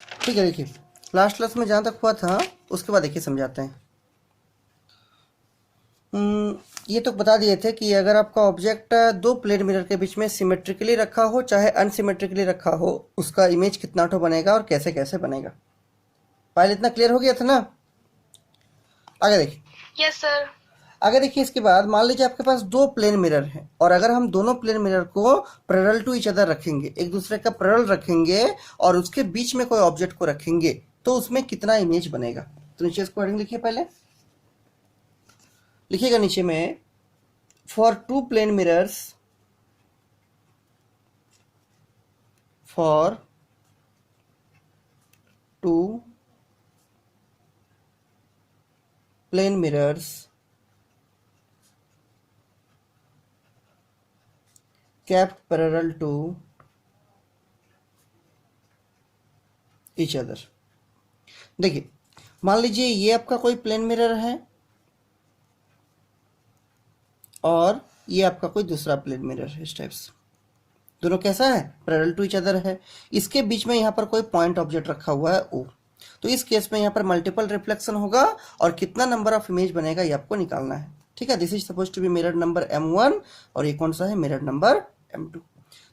ठीक है, देखिए लास्ट क्लास में जहाँ तक हुआ था उसके बाद देखिए समझाते हैं। ये तो बता दिए थे कि अगर आपका ऑब्जेक्ट दो प्लेन मिरर के बीच में सिमेट्रिकली रखा हो चाहे अनसिमेट्रिकली रखा हो, उसका इमेज कितना ठो बनेगा और कैसे कैसे बनेगा। पहले इतना क्लियर हो गया था ना। आगे देखिए। Yes sir. आगे देखिए, इसके बाद मान लीजिए आपके पास दो प्लेन मिरर हैं और अगर हम दोनों प्लेन मिरर को पैरेलल टू ईच अदर रखेंगे, एक दूसरे का पैरेलल रखेंगे और उसके बीच में कोई ऑब्जेक्ट को रखेंगे तो उसमें कितना इमेज बनेगा। तो नीचे इसको हेडिंग लिखिए, पहले लिखिएगा नीचे में for two plane mirrors, for two plane mirrors kept parallel to each other। देखिए मान लीजिए ये आपका कोई प्लेन मिरर है और ये आपका कोई दूसरा प्लेन मिरर है। इस टाइप से दोनों कैसा है, पैरेलल टू ईच अदर है। इसके बीच में यहाँ पर कोई पॉइंट ऑब्जेक्ट रखा हुआ है ओ, तो इस केस में यहाँ पर मल्टीपल रिफ्लेक्शन होगा और कितना नंबर ऑफ इमेज बनेगा ये आपको निकालना है। ठीक है, this is suppose to be mirror number m1 और ये कौन सा है, मिरर नंबर m2।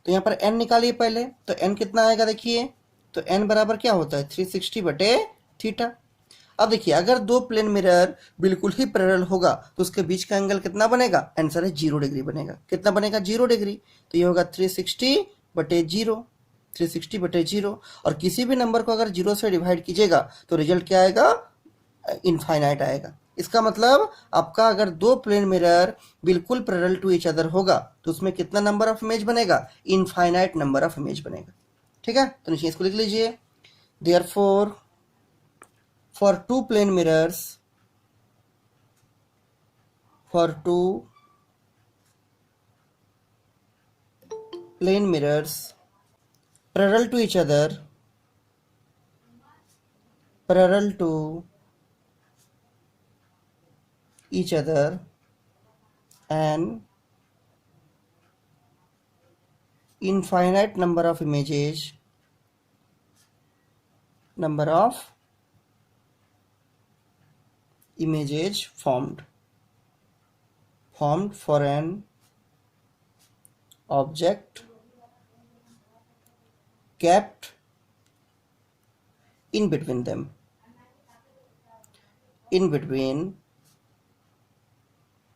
तो यहाँ पर n निकालिए पहले, तो n कितना आएगा देखिए, तो n बराबर क्या होता है 360 बटे थीटा। अब देखिए अगर दो प्लेन मिरर बिल्कुल ही पैरेलल होगा तो उसके बीच का एंगल कितना बनेगा, आंसर है 0 डिग्री बनेगा। कितना बनेगा, 0 डिग्री। तो ये होगा 360 बटे 0, 360 बटे 0। और किसी भी नंबर को अगर 0 से डिवाइड कीजिएगा तो रिजल्ट क्या आएगा, इनफाइनाइट आएगा। इसका मतलब आपका अगर दो प्लेन मिरर बिल्कुल पैरेलल टू ईच अदर होगा तो उसमें कितना नंबर ऑफ इमेज बनेगा, इनफाइनाइट नंबर ऑफ इमेज बनेगा। ठीक है, तो नीचे इसको लिख लीजिए, therefore for two plane mirrors, for two plane mirrors parallel to each other, parallel to each other, an infinite number of images, number of images formed for an object kept in between them, in between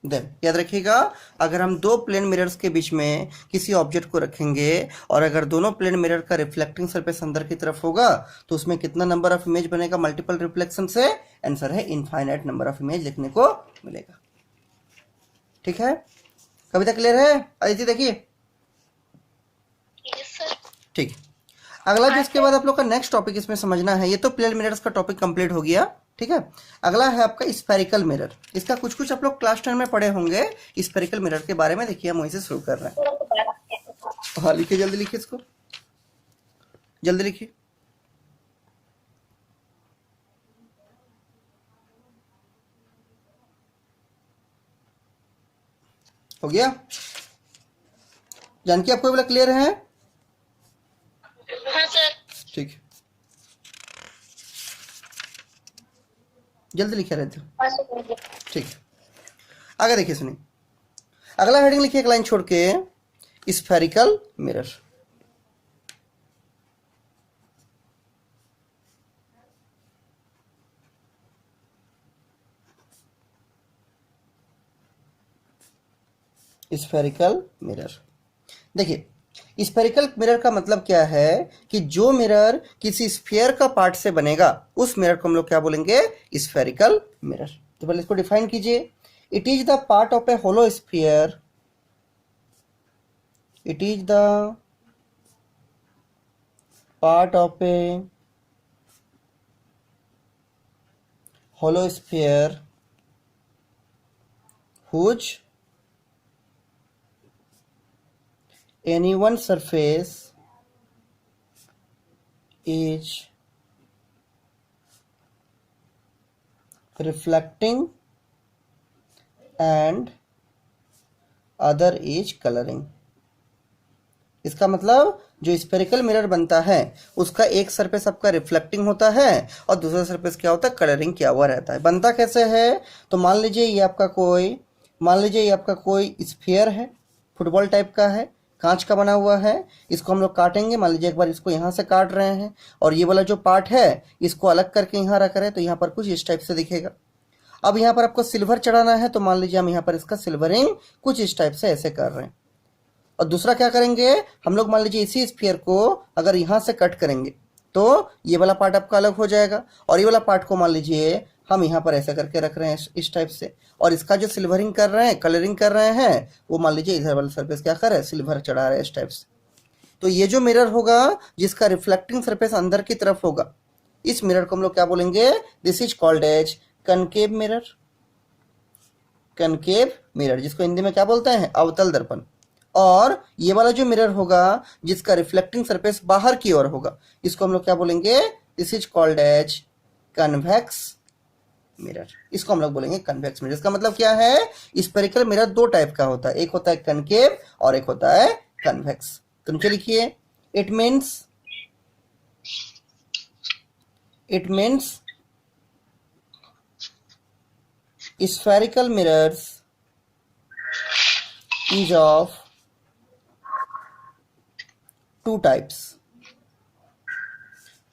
them. याद रखिएगा, अगर हम दो plane mirrors के बीच में किसी object को रखेंगे और अगर दोनों प्लेन मिरर का रिफ्लेक्टिंग सरफेस अंदर की तरफ होगा तो उसमें कितना नंबर ऑफ इमेज बनेगा मल्टीपल रिफ्लेक्शन से, आंसर है इनफाइनाइट नंबर ऑफ इमेज लिखने को मिलेगा। ठीक है, कविता क्लियर है अदिति? देखिए यस सर। ठीक, अगला जो इसके बाद आप लोग का नेक्स्ट टॉपिक इसमें समझना है, ये तो प्लेन मिरर्स का टॉपिक कंप्लीट हो गया। ठीक है, अगला है आपका स्फेरिकल मिरर। इसका कुछ कुछ आप लोग क्लास 10 में पढ़े होंगे स्फेरिकल मिरर के बारे में। देखिए हम वहीं से शुरू कर रहे हैं। हाँ लिखिए, जल्दी लिखिए, इसको जल्दी लिखिए। हो गया, जानकी आपको बोला क्लियर है? हाँ सर। ठीक है, जल्दी लिखे रहते हो। ठीक है, आगे देखिए सुनिए, अगला हेडिंग लिखिए एक लाइन छोड़ के, स्फेरिकल मिरर। Spherical mirror. देखिए स्फेरिकल मिरर का मतलब क्या है कि जो मिरर किसी स्फीयर का पार्ट से बनेगा उस मिरर को हम लोग क्या बोलेंगे, स्फेरिकल मिरर। तो पहले इसको डिफाइन कीजिए, it is the part of a hollow sphere, it is the part of a hollow sphere whose any one surface is reflecting and other is coloring। इसका मतलब जो स्पेरिकल मिरर बनता है उसका एक सरफेस आपका रिफ्लेक्टिंग होता है और दूसरा सरफेस क्या होता है, कलरिंग किया हुआ रहता है। बनता कैसे है, तो मान लीजिए ये आपका कोई स्फीयर है, फुटबॉल टाइप का है, कांच का बना हुआ है। इसको हम लोग काटेंगे, मान लीजिए एक बार इसको यहाँ से काट रहे हैं और ये वाला जो पार्ट है इसको अलग करके यहाँ रख रहे हैं, तो यहाँ पर कुछ इस टाइप से दिखेगा। अब यहाँ पर आपको सिल्वर चढ़ाना है, तो मान लीजिए हम यहाँ पर इसका सिल्वरिंग कुछ इस टाइप से ऐसे कर रहे हैं। और दूसरा क्या करेंगे, हम लोग मान लीजिए इसी स्फीयर को अगर यहाँ से कट करेंगे तो ये वाला पार्ट आपका अलग हो जाएगा, और ये वाला पार्ट को मान लीजिए हम यहाँ पर ऐसा करके रख रहे हैं इस टाइप से, और इसका जो सिल्वरिंग कर रहे हैं, कलरिंग कर रहे हैं, वो मान लीजिए इधर वाला सरफेस क्या कर रहे हैं, सिल्वर चढ़ा रहे हैं इस टाइप से। तो ये जो मिरर होगा जिसका रिफ्लेक्टिंग सरफेस अंदर की तरफ होगा, इस मिरर को हम लोग क्या बोलेंगे, this is called as concave mirror. Concave mirror जिसको हिंदी में क्या बोलते हैं, अवतल दर्पण। और ये वाला जो मिरर होगा जिसका रिफ्लेक्टिंग सरफेस बाहर की ओर होगा, इसको हम लोग क्या बोलेंगे, this is called as convex mirror. इसको हम लोग बोलेंगे कन्वेक्स मिरर। इसका मतलब क्या है, स्पेरिकल मिरर दो टाइप का होता है, एक होता है कनकेव और एक होता है कन्वेक्स। तो नीचे लिखिए, it means spherical mirrors is of two types.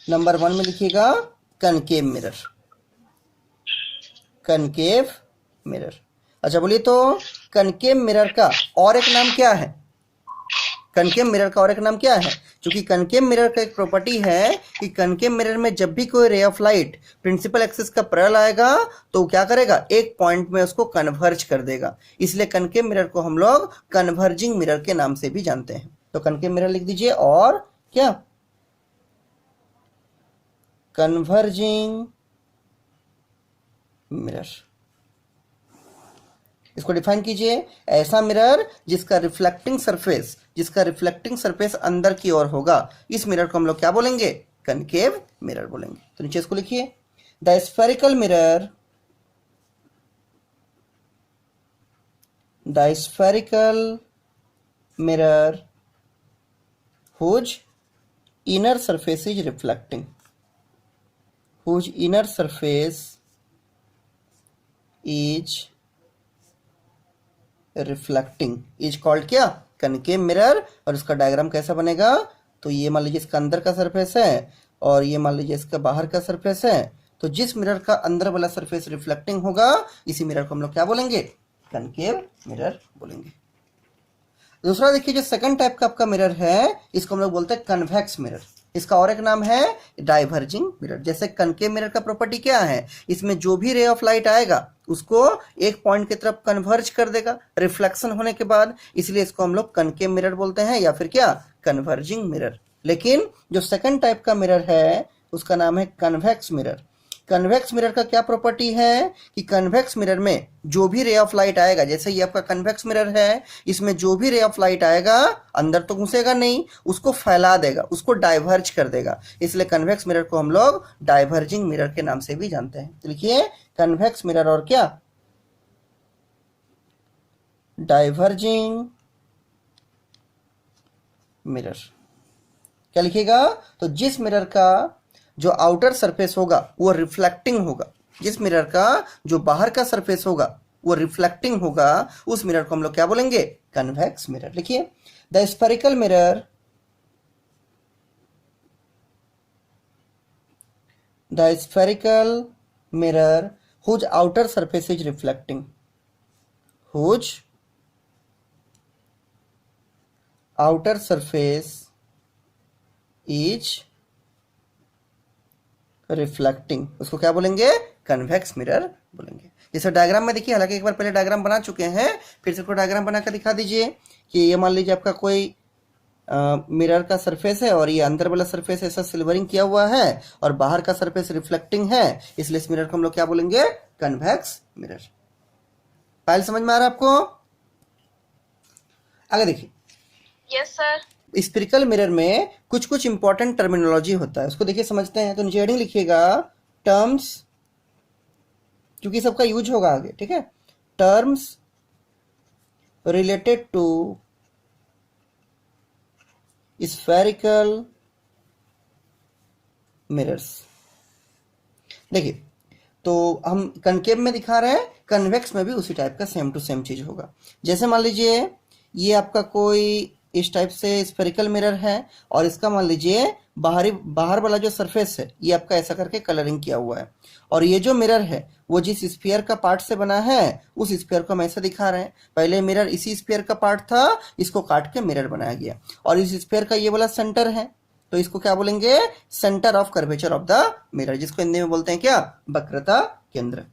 Number 1 में लिखिएगा कनकेव मिरर, कनकेव मिरर। अच्छा बोलिए, तो कनकेव मिरर का और एक नाम क्या है, कनकेव मिरर का और एक नाम क्या है, क्योंकि कनकेव मिरर का एक प्रॉपर्टी है कि कनकेव मिरर में जब भी कोई ray of light principal axis का पैरेलल आएगा तो क्या करेगा, एक पॉइंट में उसको कन्वर्ज कर देगा। इसलिए कनकेव मिरर को हम लोग कन्वर्जिंग मिरर के नाम से भी जानते हैं। तो कनकेव मिरर लिख दीजिए, और क्या, कन्वर्जिंग मिरर। इसको डिफाइन कीजिए, ऐसा मिरर जिसका रिफ्लेक्टिंग सरफेस अंदर की ओर होगा, इस मिरर को हम लोग क्या बोलेंगे, कनकेव मिरर बोलेंगे। तो नीचे इसको लिखिए, the spherical mirror whose inner surface is reflecting, whose inner surface is reflecting is called क्या, कनकेव मिरर। और इसका डायग्राम कैसा बनेगा, तो ये मान लीजिए इसका अंदर का सरफेस है और ये मान लीजिए इसका बाहर का सरफेस है। तो जिस मिरर का अंदर वाला सरफेस रिफ्लेक्टिंग होगा, इसी मिरर को हम लोग क्या बोलेंगे, कनकेव मिरर बोलेंगे। दूसरा देखिए, जो सेकंड टाइप का आपका मिरर है इसको हम लोग बोलते हैं कन्वेक्स मिरर। इसका और एक नाम है डाइवर्जिंग मिरर। जैसे कनकेव मिरर का प्रॉपर्टी क्या है, इसमें जो भी रे ऑफ लाइट आएगा उसको एक पॉइंट की तरफ कन्वर्ज कर देगा रिफ्लेक्शन होने के बाद, इसलिए इसको हम लोग कनकेव मिरर बोलते हैं या फिर क्या, कन्वर्जिंग मिरर। लेकिन जो सेकंड टाइप का मिरर है उसका नाम है कन्वेक्स मिरर। कन्वेक्स मिरर का क्या प्रॉपर्टी है कि कन्वेक्स मिरर में जो भी रे ऑफ लाइट आएगा, जैसे ये आपका कन्वेक्स मिरर है, इसमें जो भी रे ऑफ लाइट आएगा अंदर तो घुसेगा नहीं, उसको फैला देगा, उसको डाइवर्ज कर देगा। इसलिए कन्वेक्स मिरर को हम लोग डाइवर्जिंग मिरर के नाम से भी जानते हैं। तो लिखिए, कन्वेक्स मिरर और क्या, डाइवर्जिंग मिरर। क्या लिखिएगा, तो जिस मिरर का जो आउटर सरफेस होगा वो रिफ्लेक्टिंग होगा, जिस मिरर का जो बाहर का सरफेस होगा वो रिफ्लेक्टिंग होगा, उस मिरर को हम लोग क्या बोलेंगे, कन्वेक्स मिरर। लिखिए, the spherical mirror whose outer surface is reflecting, whose outer surface is reflecting, उसको क्या बोलेंगे, कन्वेक्स मिरर बोलेंगे। जैसे डायग्राम में देखिए, हालांकि एक बार पहले डायग्राम बना चुके हैं, फिर से कोई डायग्राम बनाकर दिखा दीजिए कि ये मान लीजिए आपका कोई मिरर का सरफेस है और ये अंदर वाला सरफेस ऐसा सिल्वरिंग किया हुआ है और बाहर का सरफेस रिफ्लेक्टिंग है, इसलिए इस मिरर को हम लोग क्या बोलेंगे, कन्वेक्स मिरर। फाइल समझ में आ रहा है आपको? आगे देखिए, यस सर। स्फेरिकल मिरर में कुछ कुछ इंपॉर्टेंट टर्मिनोलॉजी होता है, उसको देखिए समझते हैं। तो नीचे हेडिंग लिखिएगा, टर्म्स, क्योंकि सबका यूज होगा आगे, ठीक है। Terms related to spherical mirrors. देखिए, तो हम कनकेव में दिखा रहे हैं, कन्वेक्स में भी उसी टाइप का सेम टू सेम चीज होगा। जैसे मान लीजिए ये आपका कोई इस टाइप से स्फेरिकल मिरर है और इसका मान लीजिए बाहर वाला जो सरफेस है ये आपका ऐसा करके कलरिंग किया हुआ है, और ये जो मिरर है वो जिस स्फीयर का पार्ट से बना है उस स्फीयर को हम ऐसे दिखा रहे हैं। पहले मिरर इसी स्फीयर का पार्ट था, इसको काट के मिरर बनाया गया, और इस स्फीयर का ये वाला सेंटर है, तो इसको क्या बोलेंगे? Centre of curvature of the mirror, जिसको हिंदी में बोलते हैं क्या? वक्रता केंद्र।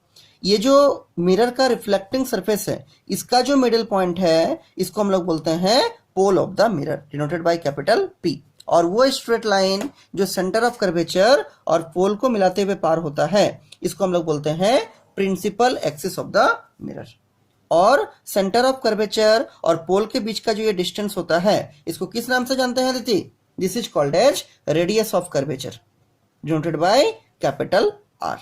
ये जो मिरर का रिफ्लेक्टिंग सरफेस है इसका जो मिडिल पॉइंट है इसको हम लोग बोलते हैं pole of the mirror, denoted by capital P। और वो स्ट्रेट लाइन जो सेंटर ऑफ कर्वेचर और पोल को मिलाते हुए पार होता है इसको हम लोग बोलते हैं principal axis of the mirror. और सेंटर ऑफ कर्वेचर और पोल के बीच का जो ये डिस्टेंस होता है इसको किस नाम से जानते हैं दीदी? This is called as radius of curvature, denoted by capital R।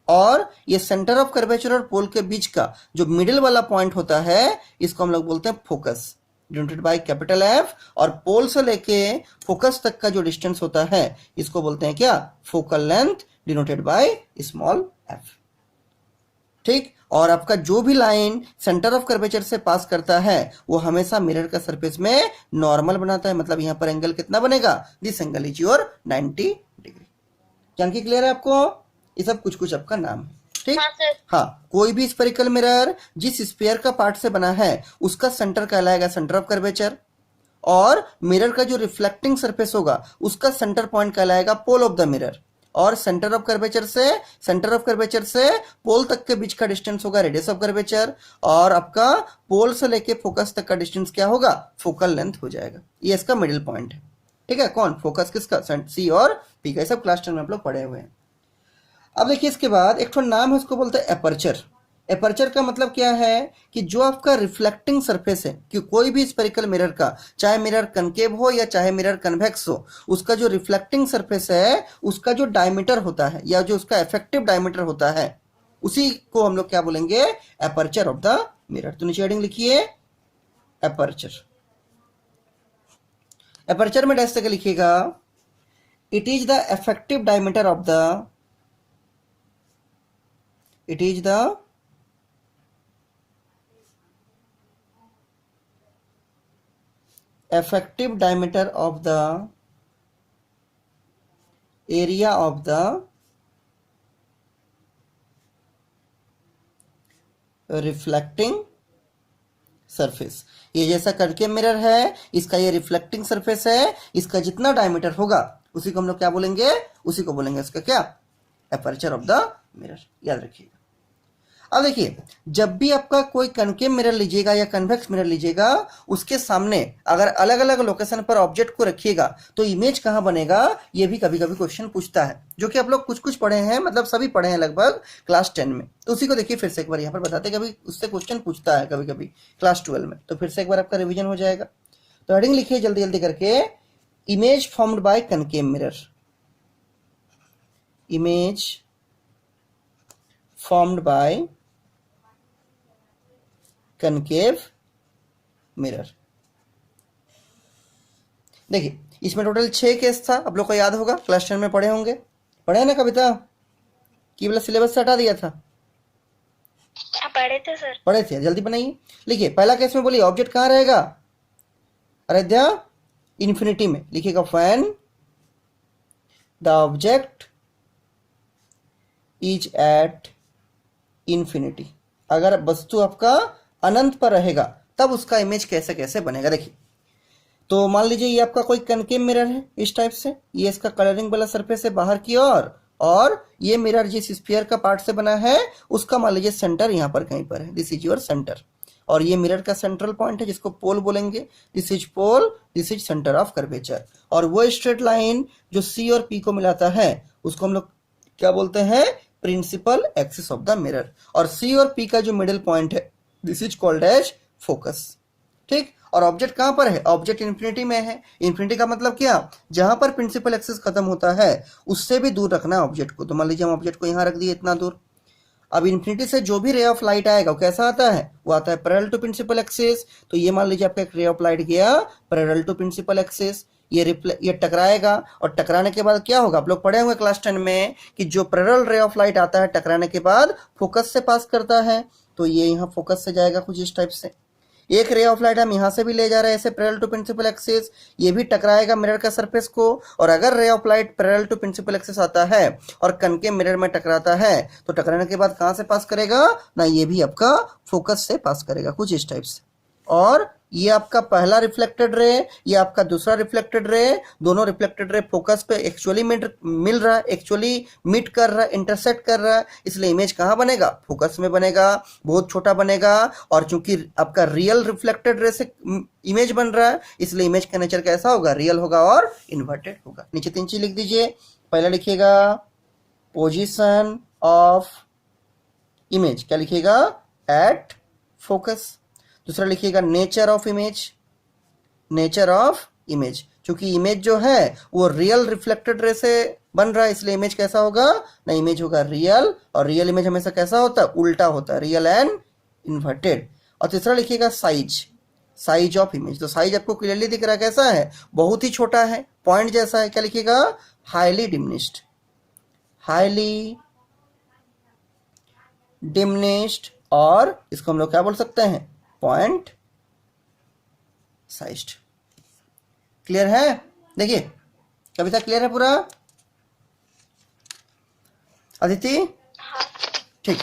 और ये सेंटर ऑफ कर्वेचर और पोल के बीच का जो मिडिल वाला पॉइंट होता है इसको हम लोग बोलते हैं focus, denoted by capital F। और पोल से लेके फोकस तक का जो डिस्टेंस होता है इसको बोलते हैं क्या? Focal length, denoted by small f। ठीक, और आपका जो भी लाइन सेंटर ऑफ कर्वेचर से पास करता है वो हमेशा मिरर का सरफेस में नॉर्मल बनाता है, मतलब यहां पर एंगल कितना बनेगा? This angle is your 90 degree. Janaki clear है आपको? ये सब कुछ कुछ आपका नाम है, ठीक? हाँ, कोई भी स्फेरिकल मिरर जिस स्फीयर का पार्ट से बना है उसका सेंटर कहलाएगा सेंटर ऑफ कर्वेचर, और मिरर का जो रिफ्लेक्टिंग सरफेस होगा उसका सेंटर पॉइंट कहलाएगा पोल ऑफ द मिरर, और सेंटर ऑफ कर्वेचर से पोल तक के बीच का डिस्टेंस होगा रेडियस ऑफ कर्वेचर, और आपका पोल से लेके फोकस तक का डिस्टेंस क्या होगा? फोकल लेंथ हो जाएगा। ये इसका मिडिल पॉइंट है, ठीक है? कौन? फोकस किसका? C और P का। सब क्लास 10 में आप लोग पढ़े हुए हैं। अब देखिए इसके बाद एक तो नाम है, उसको बोलते हैं एपर्चर। एपर्चर का मतलब क्या है कि जो आपका रिफ्लेक्टिंग सरफेस है कि कोई भी स्फेरिकल मिरर का, चाहे मिरर कनकेव हो या चाहे मिरर कन्वेक्स हो, उसका जो रिफ्लेक्टिंग सरफेस है उसका जो डायमीटर होता है या जो उसका इफेक्टिव डायमीटर होता है उसी को हम लोग क्या बोलेंगे? Aperture of the mirror. तो नीचे हेडिंग लिखिए एपर्चर। एपर्चर में डैश करके लिखिएगा it is the effective diameter of the effective diameter of the area of the reflecting surface। ये जैसा करके मिरर है, इसका ये रिफ्लेक्टिंग सरफेस है, इसका जितना डायमीटर होगा उसी को हम लोग क्या बोलेंगे? उसी को बोलेंगे इसका क्या? Aperture of the mirror. याद रखिएगा। अब देखिए, जब भी आपका कोई कनकेव मिरर लीजिएगा या कन्वेक्स मिरर लीजिएगा उसके सामने अगर अलग अलग लोकेशन पर ऑब्जेक्ट को रखिएगा तो इमेज कहाँ बनेगा? ये भी कभी कभी क्वेश्चन पूछता है, जो कि आप लोग कुछ कुछ पढ़े हैं, मतलब सभी पढ़े हैं लगभग क्लास 10 में। तो उसी को देखिए फिर से एक बार यहाँ पर बताते, कभी उससे क्वेश्चन पूछता है कभी कभी क्लास 12 में, तो फिर से एक बार आपका रिविजन हो जाएगा। तो हेडिंग लिखिए जल्दी जल्दी करके, image formed by concave mirror. Image formed by concave mirror. देखिए इसमें टोटल 6 केस था, आप लोग को याद होगा, क्लास 10 में पढ़े होंगे। पढ़े ना कविता? कि बोला सिलेबस से हटा दिया था? पढ़े थे सर। पढ़े थे, जल्दी बनाइए। लिखिए पहला केस में बोलिए ऑब्जेक्ट कहाँ रहेगा? अयोध्या इन्फिनिटी में। लिखिएगा when the object is at infinity. अगर वस्तु आपका अनंत पर रहेगा तब उसका इमेज कैसे कैसे बनेगा। देखिए, तो मान लीजिए ये आपका कोई कनकेव मिरर है इस टाइप से, ये इसका कलरिंग वाला सरफेस है बाहर की ओर, और ये मिरर जिस स्फीयर का पार्ट से बना है उसका मान लीजिए सेंटर यहाँ पर कहीं पर है, दिस इज योर सेंटर। और ये मिरर का सेंट्रल पॉइंट है जिसको पोल बोलेंगे, this is pole, this is centre of curvature. और वो स्ट्रेट लाइन जो C और P को मिलाता है उसको हम लोग क्या बोलते हैं? Principal axis of the mirror. और C और P का जो मिडिल पॉइंट है this is called as focus. ठीक, और ऑब्जेक्ट कहां पर है? ऑब्जेक्ट इन्फिनिटी में है। इन्फिनिटी का मतलब क्या? जहां पर प्रिंसिपल एक्सिस खत्म होता है उससे भी दूर रखना है ऑब्जेक्ट को। तो मान लीजिए हम ऑब्जेक्ट को यहां रख दिए इतना दूर। अब इन्फिनिटी से जो भी रे ऑफ लाइट आएगा वो कैसा आता है? वो आता है पैरेलल टू प्रिंसिपल एक्सिस। तो ये मान लीजिए आपका एक रे ऑफ लाइट गया पैरेलल टू प्रिंसिपल एक्सिस, ये टकराएगा और टकराने के बाद क्या होगा, आप लोग पढ़े होंगे क्लास 10 में कि जो पैरेलल रे ऑफ लाइट आता है टकराने के बाद फोकस से पास करता है, तो ये यहाँ फोकस से जाएगा कुछ इस टाइप से। एक रे ऑफ लाइट हम यहाँ से भी ले जा रहे हैं ऐसे पैरेलल टू प्रिंसिपल एक्सिस, ये भी टकराएगा मिरर का सरफेस को, और अगर ray of light parallel to principal axis आता है और कनकेव मिरर में टकराता है तो टकराने के बाद कहाँ से पास करेगा ना, ये भी आपका फोकस से पास करेगा कुछ इस टाइप से। और ये आपका पहला रिफ्लेक्टेड रे, ये आपका दूसरा रिफ्लेक्टेड रे, दोनों रिफ्लेक्टेड रे फोकस पे एक्चुअली मिल रहा है, एक्चुअली मीट कर रहा है, इंटरसेक्ट कर रहा है, इसलिए इमेज कहाँ बनेगा, फोकस में बनेगा, बहुत छोटा बनेगा। और चूंकि आपका रियल रिफ्लेक्टेड रे से इमेज बन रहा है इसलिए इमेज का नेचर कैसा होगा, रियल होगा और इन्वर्टेड होगा। नीचे 3 चीज लिख दीजिए। पहला लिखिएगा पोजिशन ऑफ इमेज, क्या लिखिएगा, एट फोकस। दूसरा लिखिएगा nature of image, nature of image, क्योंकि इमेज जो है वो रियल रिफ्लेक्टेड रे से बन रहा है इसलिए इमेज कैसा होगा ना, इमेज होगा रियल, और रियल इमेज हमेशा कैसा होता है, उल्टा होता है, रियल एंड इन्वर्टेड। और तीसरा लिखिएगा साइज, साइज ऑफ इमेज। तो साइज आपको क्लियरली दिख रहा है कैसा है, बहुत ही छोटा है, पॉइंट जैसा है। क्या लिखिएगा, हाईली डिमिनिश्ड, हाईली डिमिनिश्ड, और इसको हम लोग क्या बोल सकते हैं, पॉइंट साइज्ड। क्लियर है, देखिए कविता क्लियर है पूरा, अदिति, ठीक।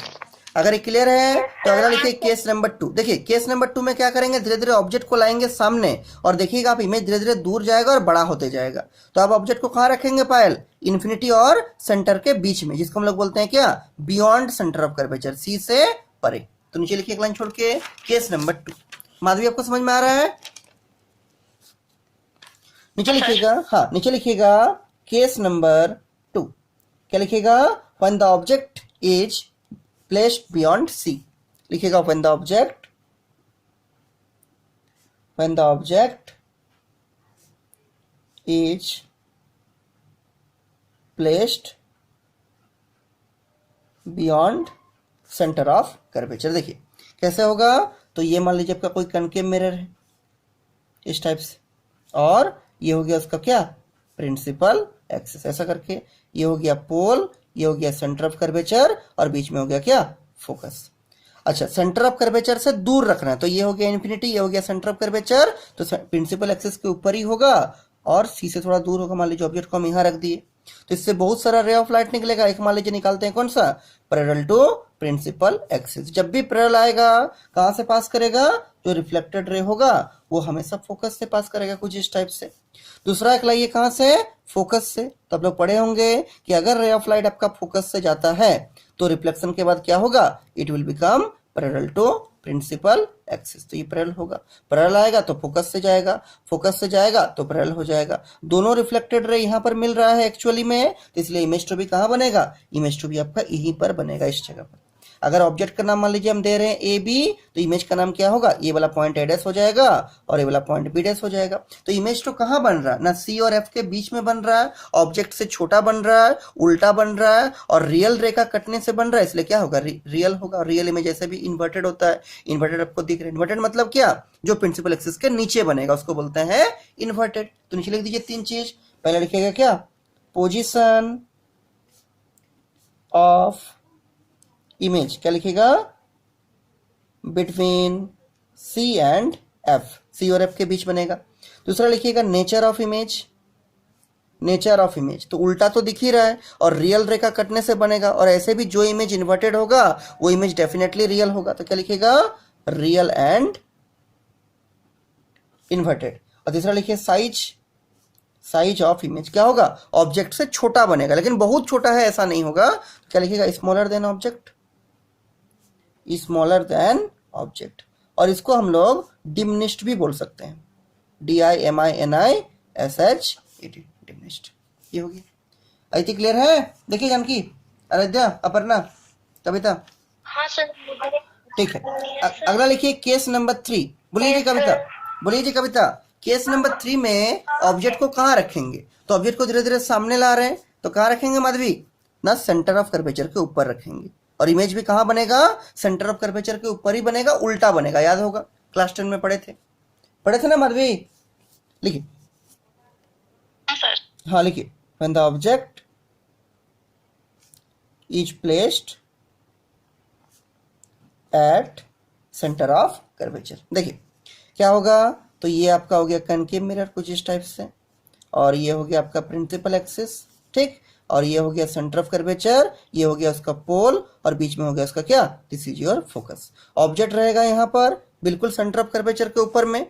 अगर ये क्लियर है तो अगला लिखिए केस नंबर 2। देखिए केस नंबर 2 में क्या करेंगे, धीरे धीरे ऑब्जेक्ट को लाएंगे सामने और देखिएगा आप इमेज धीरे धीरे दूर जाएगा और बड़ा होते जाएगा। तो आप ऑब्जेक्ट को कहाँ रखेंगे पायल, इन्फिनिटी और सेंटर के बीच में, जिसको हम लोग बोलते हैं क्या, बियॉन्ड सेंटर ऑफ कर्वेचर, सी से परे। तो नीचे लिखिए एक लाइन छोड़ के केस नंबर 2। माधवी आपको समझ में आ रहा है, नीचे लिखिएगा, हाँ नीचे लिखिएगा केस नंबर 2। क्या लिखिएगा, when the object is placed beyond C, लिखिएगा when the object is placed beyond centre of curvature. देखिए कैसे होगा, तो ये मान लीजिए आपका कोई कनकेव मिरर है इस टाइप से, और ये हो गया उसका क्या, प्रिंसिपल एक्सिस, ऐसा करके ये हो गया पोल, ये हो गया सेंटर ऑफ कर्वेचर, और बीच में हो गया क्या, फोकस। अच्छा, सेंटर ऑफ कर्वेचर से दूर रखना है तो ये हो गया इन्फिनिटी, ये हो गया सेंटर ऑफ कर्वेचर, तो प्रिंसिपल एक्सिस के ऊपर ही होगा और सी से थोड़ा दूर होगा। मान लीजिए ऑब्जेक्ट को हम यहाँ रख दिए तो इससे बहुत सारा रे ऑफ लाइट निकलेगा। एक मान लीजिए निकालते हैं कौन सा, पैरेलल टू प्रिंसिपल एक्सिस। जब भी पैरेलल आएगा कहाँ से पास करेगा, जो रिफ्लेक्टेड रे होगा वो हमेशा फोकस से पास करेगा कुछ इस टाइप से। दूसरा एक लाइए कहाँ से, फोकस से। तो आप लोग पढ़े होंगे कि अगर रे ऑफ लाइट आपका फोकस से जाता है तो रिफ्लेक्शन के बाद क्या होगा, it will become parallel to principal axis. तो ये पैरेलल होगा, पैरेलल आएगा तो फोकस से जाएगा, फोकस से जाएगा तो पैरेलल हो जाएगा। दोनों रिफ्लेक्टेड रे यहाँ पर मिल रहा है एक्चुअली में, तो इसलिए इमेज टू भी कहाँ बनेगा, इमेज टू भी आपका यहीं पर बनेगा, इस जगह पर। अगर ऑब्जेक्ट का नाम मान लीजिए हम दे रहे हैं ए बी, तो इमेज का नाम क्या होगा, ये वाला पॉइंट ए डैश हो जाएगा और ये वाला पॉइंट बी डैश हो जाएगा। तो इमेज तो कहाँ बन रहा है ना, सी और एफ के बीच में बन रहा है, ऑब्जेक्ट से छोटा बन रहा है, उल्टा बन रहा है और रियल रेखा कटने से बन रहा है, इसलिए क्या होगा, रियल होगा। रियल इमेज ऐसे भी इन्वर्टेड होता है, इन्वर्टेड आपको दिख रहा है। इन्वर्टेड मतलब क्या, जो प्रिंसिपल एक्सिस के नीचे बनेगा उसको बोलते हैं इन्वर्टेड। तो नीचे लिख दीजिए 3 चीज। पहले लिखिएगा क्या, पोजिशन ऑफ इमेज, क्या लिखेगा, बिटवीन सी एंड एफ, सी और एफ के बीच बनेगा। दूसरा लिखिएगा nature of image, nature of image तो उल्टा तो दिख ही रहा है और रियल रेखा कटने से बनेगा, और ऐसे भी जो इमेज इन्वर्टेड होगा वो इमेज डेफिनेटली रियल होगा। तो क्या लिखिएगा, रियल एंड इन्वर्टेड। और तीसरा लिखिए साइज, साइज ऑफ इमेज क्या होगा, ऑब्जेक्ट से छोटा बनेगा, लेकिन बहुत छोटा है ऐसा नहीं होगा। तो क्या लिखिएगा, smaller than object, smaller than object. और इसको हम लोग डिमिनिश्ड भी बोल सकते हैं, DIMINISH, डिमिनिश्ड। ये होगी। अदिति क्लियर है, देखिए जानकी, आराध्या, अपर्णा, कविता, हाँ सर। ठीक है। अगला लिखिए केस नंबर 3। बोलिए जी कविता, बोलिए जी कविता, केस नंबर 3 में ऑब्जेक्ट को कहाँ रखेंगे, तो ऑब्जेक्ट को धीरे धीरे सामने ला रहे हैं तो कहाँ रखेंगे माधवी ना, सेंटर ऑफ कर्वेचर के ऊपर रखेंगे, और इमेज भी कहाँ बनेगा, सेंटर ऑफ कर्वेचर के ऊपर ही बनेगा, उल्टा बनेगा, याद होगा क्लास 10 में पढ़े थे ना माधवी। लिखिए हाँ सर। हाँ लिखिए, when the object is placed at center of curvature। देखिए क्या होगा, तो ये आपका हो गया कनकेव मिरर कुछ इस टाइप से, और ये हो गया आपका प्रिंसिपल एक्सिस, ठीक, और ये हो गया सेंटर ऑफ कर्वेचर, ये हो गया उसका पोल, और बीच में हो गया उसका क्या, this is your focus. Object रहेगा यहाँ पर बिल्कुल सेंटर ऑफ कर्वेचर के ऊपर में,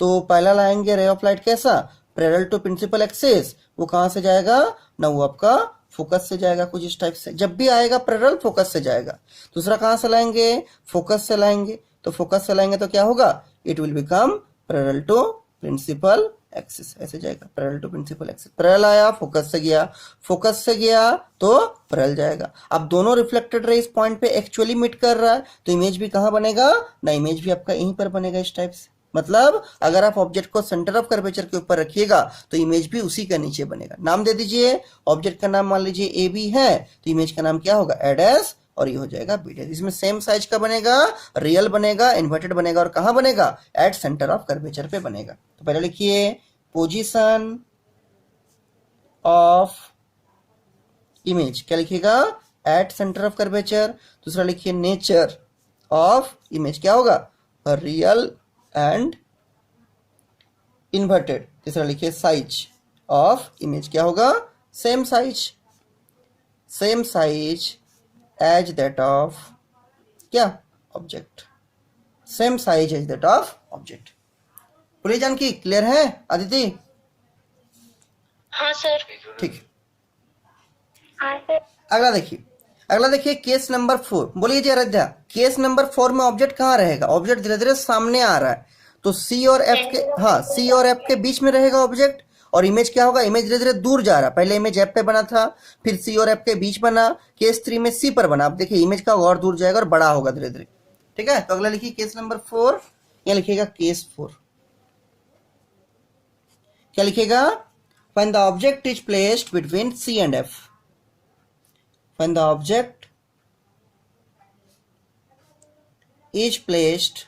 तो पहला लाएंगे रे ऑफ लाइट कैसा, पैरेलल टू प्रिंसिपल एक्सिस, वो कहां से जाएगा ना, वो आपका फोकस से जाएगा कुछ इस टाइप से, जब भी आएगा पैरेलल फोकस से जाएगा। दूसरा कहां से लाएंगे, फोकस से लाएंगे, तो फोकस से लाएंगे तो क्या होगा, it will become parallel to principal axis, ऐसे जाएगा parallel to principal axis. Parallel आया, फोकस से गया, फोकस से गया तो पैरेलल जाएगा। अब दोनों रिफ्लेक्टेड रे इस पॉइंट पे एक्चुअली मीट कर रहा है, तो इमेज भी कहां बनेगा ना, इमेज भी आपका यहीं पर बनेगा इस टाइप से। मतलब अगर आप ऑब्जेक्ट को सेंटर ऑफ कर्वेचर के ऊपर रखिएगा तो इमेज भी उसी का नीचे बनेगा। नाम दे दीजिए, ऑब्जेक्ट का नाम मान लीजिए ए बी है, तो इमेज का नाम क्या होगा, ए डैश, और ये हो जाएगा बी डैश। इसमें सेम साइज का बनेगा, रियल बनेगा, इन्वर्टेड बनेगा, और कहां बनेगा, एट सेंटर ऑफ कर्वेचर पे बनेगा। तो पहले लिखिए पोजीशन ऑफ इमेज, क्या लिखिएगा, एट सेंटर ऑफ कर्वेचर। दूसरा लिखिए नेचर ऑफ इमेज, क्या होगा, रियल एंड इन्वर्टेड। तीसरा लिखिए साइज ऑफ इमेज, क्या होगा, same size as that of क्या, object, same size as that of object. बोलिए जानकी, क्लियर है अदिति? हाँ सर। ठीक, हाँ सर। अगला देखिए केस नंबर 4। बोलिए जी आराध्या, केस नंबर 4 में ऑब्जेक्ट कहाँ रहेगा, ऑब्जेक्ट धीरे धीरे सामने आ रहा है, तो सी और एफ के, हाँ सी और एफ के बीच में रहेगा ऑब्जेक्ट, और इमेज क्या होगा, इमेज धीरे धीरे दूर जा रहा है, पहले इमेज एफ पे बना था, फिर सी और एफ के बीच बना, केस 3 में सी पर बना। अब देखिए इमेज का और दूर जाएगा और बड़ा होगा धीरे धीरे, ठीक है। तो अगला लिखिए केस नंबर 4, या लिखिएगा केस 4, क्या लिखिएगा, when the object is placed between C and F, when the object is placed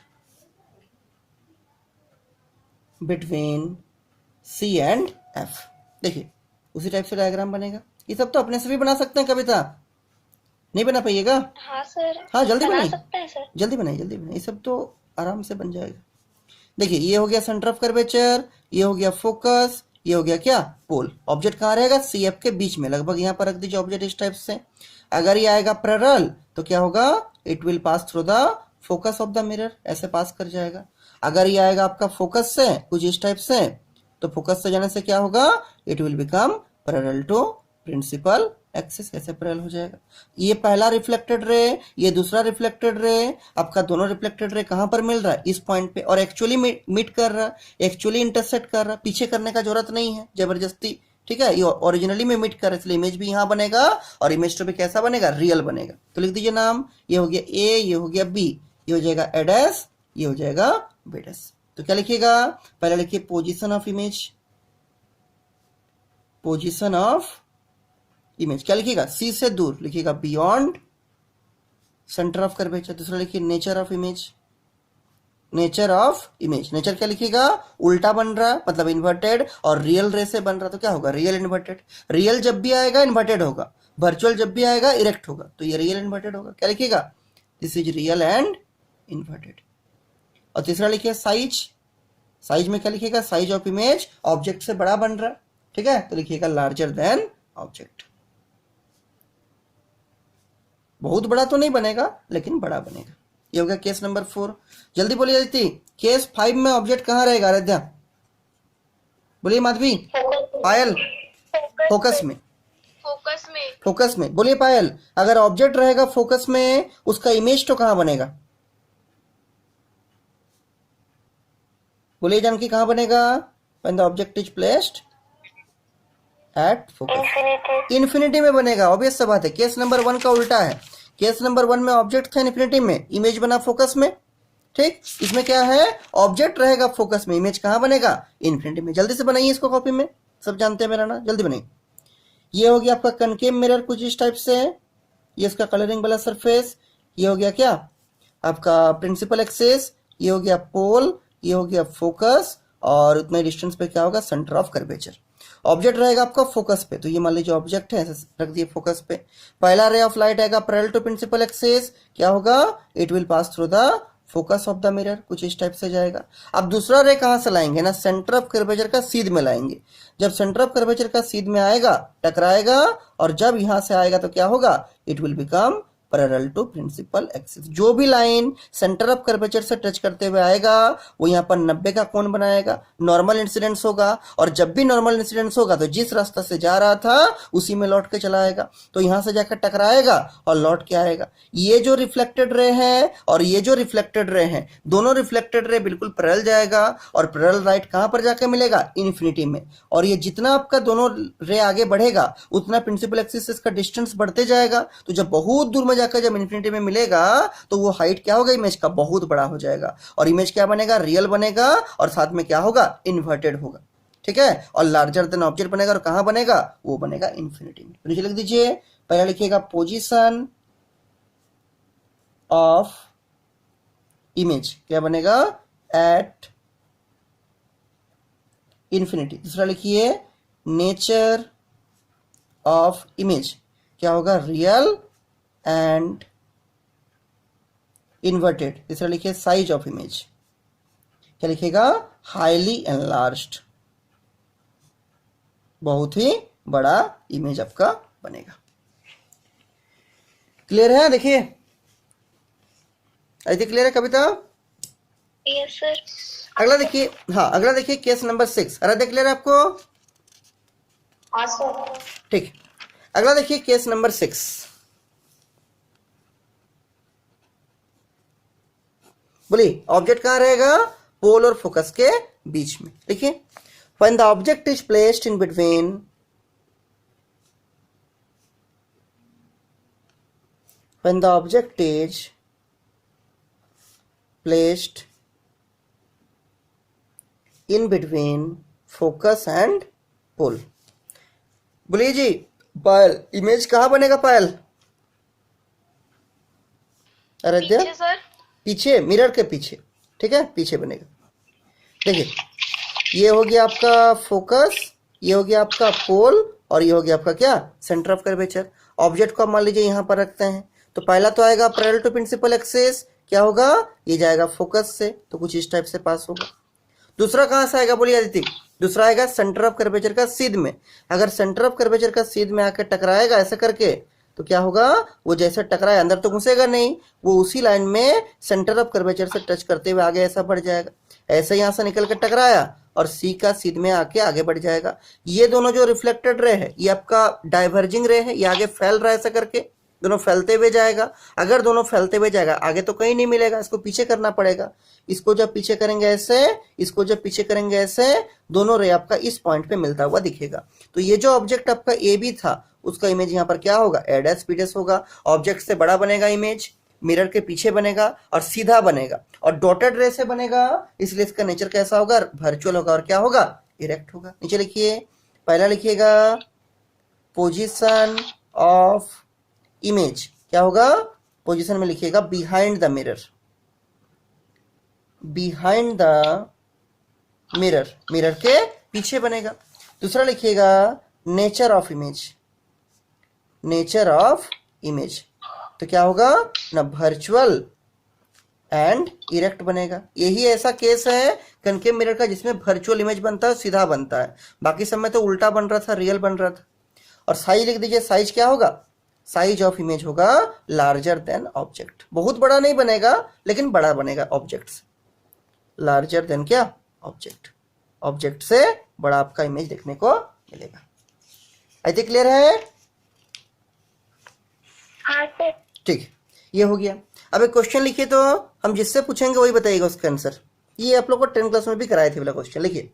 between C and F। देखिए उसी टाइप से डायग्राम बनेगा। ये सब तो अपने से भी बना सकते हैं, कविता नहीं बना पाइएगा? हाँ सर। हाँ जल्दी बना बनाइए, सकते हैं सर। जल्दी बनाइए, ये सब तो आराम से बन जाएगा। देखिए ये हो गया सेंटर ऑफ कर्वेचर, ये हो गया फोकस, ये हो गया क्या, पोल। ऑब्जेक्ट कहाँ रहेगा, सी एफ के बीच में, लगभग यहाँ पर रख दीजिए ऑब्जेक्ट इस टाइप से। अगर ये आएगा पैरेलल तो क्या होगा, it will pass through the focus of the mirror, ऐसे पास कर जाएगा। अगर ये आएगा आपका फोकस से कुछ इस टाइप से, तो फोकस से जाने से क्या होगा, it will become parallel to principal axis, ऐसे पैरेलल हो जाएगा। ये पहला रिफ्लेक्टेड रे, ये दूसरा रिफ्लेक्टेड रे, आपका दोनों रिफ्लेक्टेड रे कहां पर मिल रहा है, इस पॉइंट पे, और एक्चुअली मीट कर रहा है, एक्चुअली इंटरसेक्ट कर रहा है, पीछे करने का जरूरत नहीं है जबरदस्ती, ठीक है। ये ओरिजिनली में मीट कर रहा है, इसलिए इमेज भी यहां बनेगा, और इमेज तो भी कैसा बनेगा, रियल बनेगा। तो लिख दीजिए नाम, ये हो गया ए, ये हो गया बी, ये हो जाएगा ए डैश, ये हो जाएगा बी डैश। तो क्या लिखिएगा, पहले लिखिए position of image, position of image, क्या लिखिएगा, सी से दूर लिखिएगा बियॉन्ड सेंटर ऑफ कर्वेचर। दूसरा लिखिए nature of image, nature of image, nature क्या लिखिएगा, उल्टा बन रहा मतलब इन्वर्टेड, और रियल रे से बन रहा तो क्या होगा, रियल इन्वर्टेड। रियल जब भी आएगा इन्वर्टेड होगा, वर्चुअल जब भी आएगा इरेक्ट होगा, तो ये रियल इन्वर्टेड होगा। क्या लिखिएगा, this is real and inverted. और तीसरा लिखिए साइज, साइज में क्या लिखिएगा, साइज ऑफ इमेज, ऑब्जेक्ट से बड़ा बन रहा है, ठीक है, तो लिखिएगा लार्जर देन ऑब्जेक्ट। बहुत बड़ा तो नहीं बनेगा लेकिन बड़ा बनेगा। ये हो गया केस नंबर 4। जल्दी बोलिए अदिति, केस 5 में ऑब्जेक्ट कहां रहेगा, आराध्या बोलिए, माधवी, पायल, फोकस में, फोकस में बोलिए पायल, अगर ऑब्जेक्ट रहेगा फोकस में, उसका इमेज तो कहां बनेगा, बोलिए जानकी, कहां बनेगा, when the object is placed at focus, infinity में बनेगा। ऑब्वियस सा बात है, केस नंबर 1 का उल्टा है। केस नंबर 1 में ऑब्जेक्ट था इन्फिनिटी में, इमेज बना फोकस में, ठीक। इसमें क्या है, ऑब्जेक्ट रहेगा फोकस में, इमेज कहां बनेगा, इन्फिनिटी में। जल्दी से बनाइए इसको कॉपी में, सब जानते हैं मेरा ना, जल्दी बनाइए। ये हो गया आपका कनकेव मिरर कुछ इस टाइप से, ये इसका कलरिंग वाला सरफेस, ये हो गया क्या आपका प्रिंसिपल एक्सिस, ये हो गया पोल, ये हो गया फोकस, और उतने डिस्टेंस पे क्या होगा, सेंटर ऑफ कर्वेचर। ऑब्जेक्ट रहेगा आपका फोकस पे, तो ये मान लीजिए ऑब्जेक्ट है, ऐसे रख दिए फोकस पे। पहला रे ऑफ लाइट आएगा पैरेलल टू प्रिंसिपल एक्सिस, क्या होगा, it will pass through the focus of the mirror, कुछ इस टाइप से जाएगा। अब दूसरा रे कहां से लाएंगे ना, सेंटर ऑफ कर्वेचर का सीध में लाएंगे। जब सेंटर ऑफ कर्वेचर का सीध में आएगा टकराएगा, और जब यहां से आएगा तो क्या होगा, it will become parallel to principal axis. जो भी लाइन सेंटर ऑफ कर्वेचर से टच करते हुए आएगा वो यहाँ पर 90 का कोण बनाएगा, नॉर्मल इंसिडेंस होगा, और जब भी नॉर्मल इंसिडेंस होगा तो जिस रास्ता से जा रहा था उसी में लौट के चला आएगा, तो यहां से जाकर टकराएगा और लौट के आएगा। ये जो रिफ्लेक्टेड रे है और ये जो रिफ्लेक्टेड रे है, दोनों रिफ्लेक्टेड रे बिल्कुल पैरेलल जाएगा, और पैरेलल राइट कहां पर जाकर मिलेगा, इन्फिनिटी में। और ये जितना आपका दोनों रे आगे बढ़ेगा उतना प्रिंसिपल एक्सिस से इसका डिस्टेंस बढ़ते जाएगा, तो जब बहुत दूर में जाकर जब इन्फिनिटी में मिलेगा तो वो हाइट क्या होगा इमेज का, बहुत बड़ा हो जाएगा, और इमेज क्या बनेगा, रियल बनेगा, और साथ में क्या होगा, इन्वर्टेड होगा, ठीक है। और लार्जर देन ऑब्जेक्ट बनेगा, और कहां बनेगा, वो बनेगा इन्फिनिटी में। तो नीचे लिख दीजिए, पहला लिखिएगा पोजीशन ऑफ इमेज, क्या बनेगा, एट इन्फिनिटी। दूसरा लिखिए नेचर ऑफ इमेज, क्या होगा, रियल एंड इन्वर्टेड। तीसरा लिखिए साइज ऑफ इमेज, क्या लिखिएगा, हाईली एनलार्ज्ड, बहुत ही बड़ा इमेज आपका बनेगा। क्लियर है, देखिए ऐसे क्लियर है कविता। Yes sir. अगला देखिए, हाँ अगला देखिए केस नंबर 6, अरे देख क्लियर है आपको, हाँ सर। ठीक। अगला देखिए केस नंबर 6, बोलिए ऑब्जेक्ट कहां रहेगा, पोल और फोकस के बीच में। देखिए, when the object is placed in between when the object is placed in between focus and pole, बोलिए जी, पायल इमेज कहां बनेगा, पायल आराध्या, पीछे सर। पीछे, मिरर के पीछे, ठीक है, पीछे बनेगा। देखिए ये हो गया आपका फोकस, ये हो गया आपका पोल, और ये हो गया आपका क्या, सेंटर ऑफ कर्वेचर। ऑब्जेक्ट को मान लीजिए यहां पर रखते हैं, तो पहला तो आएगा पैरेलल टू प्रिंसिपल एक्सिस, क्या होगा, ये जाएगा फोकस से, तो कुछ इस टाइप से पास होगा। दूसरा कहां से आएगा, बोलिए अदिति, दूसरा आएगा सेंटर ऑफ कर्वेचर का सीध में। अगर सेंटर ऑफ कर्वेचर का सीध में आकर टकराएगा ऐसा करके, तो क्या होगा, वो जैसे टकराए अंदर तो घुसेगा नहीं, वो उसी लाइन में सेंटर ऑफ कर्वेचर से टच करते हुए आगे ऐसा बढ़ जाएगा। ऐसे यहां से निकल कर टकराया और सी का सीध में आके आगे बढ़ जाएगा। ये दोनों जो रिफ्लेक्टेड रे है ये आपका डाइवर्जिंग रे है, ये आगे फैल रहा है ऐसा करके, दोनों फैलते हुए जाएगा। अगर दोनों फैलते हुए जाएगा आगे तो कहीं नहीं मिलेगा, इसको पीछे करना पड़ेगा। इसको जब पीछे करेंगे ऐसे, इसको जब पीछे करेंगे ऐसे, दोनों रे आपका इस पॉइंट पे मिलता हुआ दिखेगा। तो ये जो ऑब्जेक्ट आपका ए बी था उसका इमेज यहाँ पर क्या होगा, ए डैश बी डैश होगा। ऑब्जेक्ट से बड़ा बनेगा इमेज, मिरर के पीछे बनेगा और सीधा बनेगा, और डॉटेड रे से बनेगा, इसलिए इसका नेचर कैसा होगा, वर्चुअल होगा, और क्या होगा, इरेक्ट होगा। नीचे लिखिए, पहला लिखिएगा पोजीशन ऑफ इमेज, क्या होगा, पोजीशन में लिखिएगा behind the mirror, behind the mirror, mirror के पीछे बनेगा। दूसरा लिखिएगा nature of image, nature of image, तो क्या होगा ना, वर्चुअल एंड इरेक्ट बनेगा। यही ऐसा केस है कनकेव मिरर का जिसमें वर्चुअल इमेज बनता है, सीधा बनता है, बाकी सब में तो उल्टा बन रहा था, रियल बन रहा था। और साइज लिख दीजिए, साइज क्या होगा, साइज ऑफ इमेज होगा लार्जर देन ऑब्जेक्ट, बहुत बड़ा नहीं बनेगा लेकिन बड़ा बनेगा ऑब्जेक्ट से, लार्जर देन क्या, ऑब्जेक्ट, ऑब्जेक्ट से बड़ा आपका इमेज देखने को मिलेगा। आई थिंक क्लियर है, हाँ सर। ठीक, ये हो गया। अब एक क्वेश्चन लिखिए, तो हम जिससे पूछेंगे वही बताइएगा उसका आंसर। ये आप लोग को 10 क्लास में भी कराए थे वाला क्वेश्चन। लिखिए,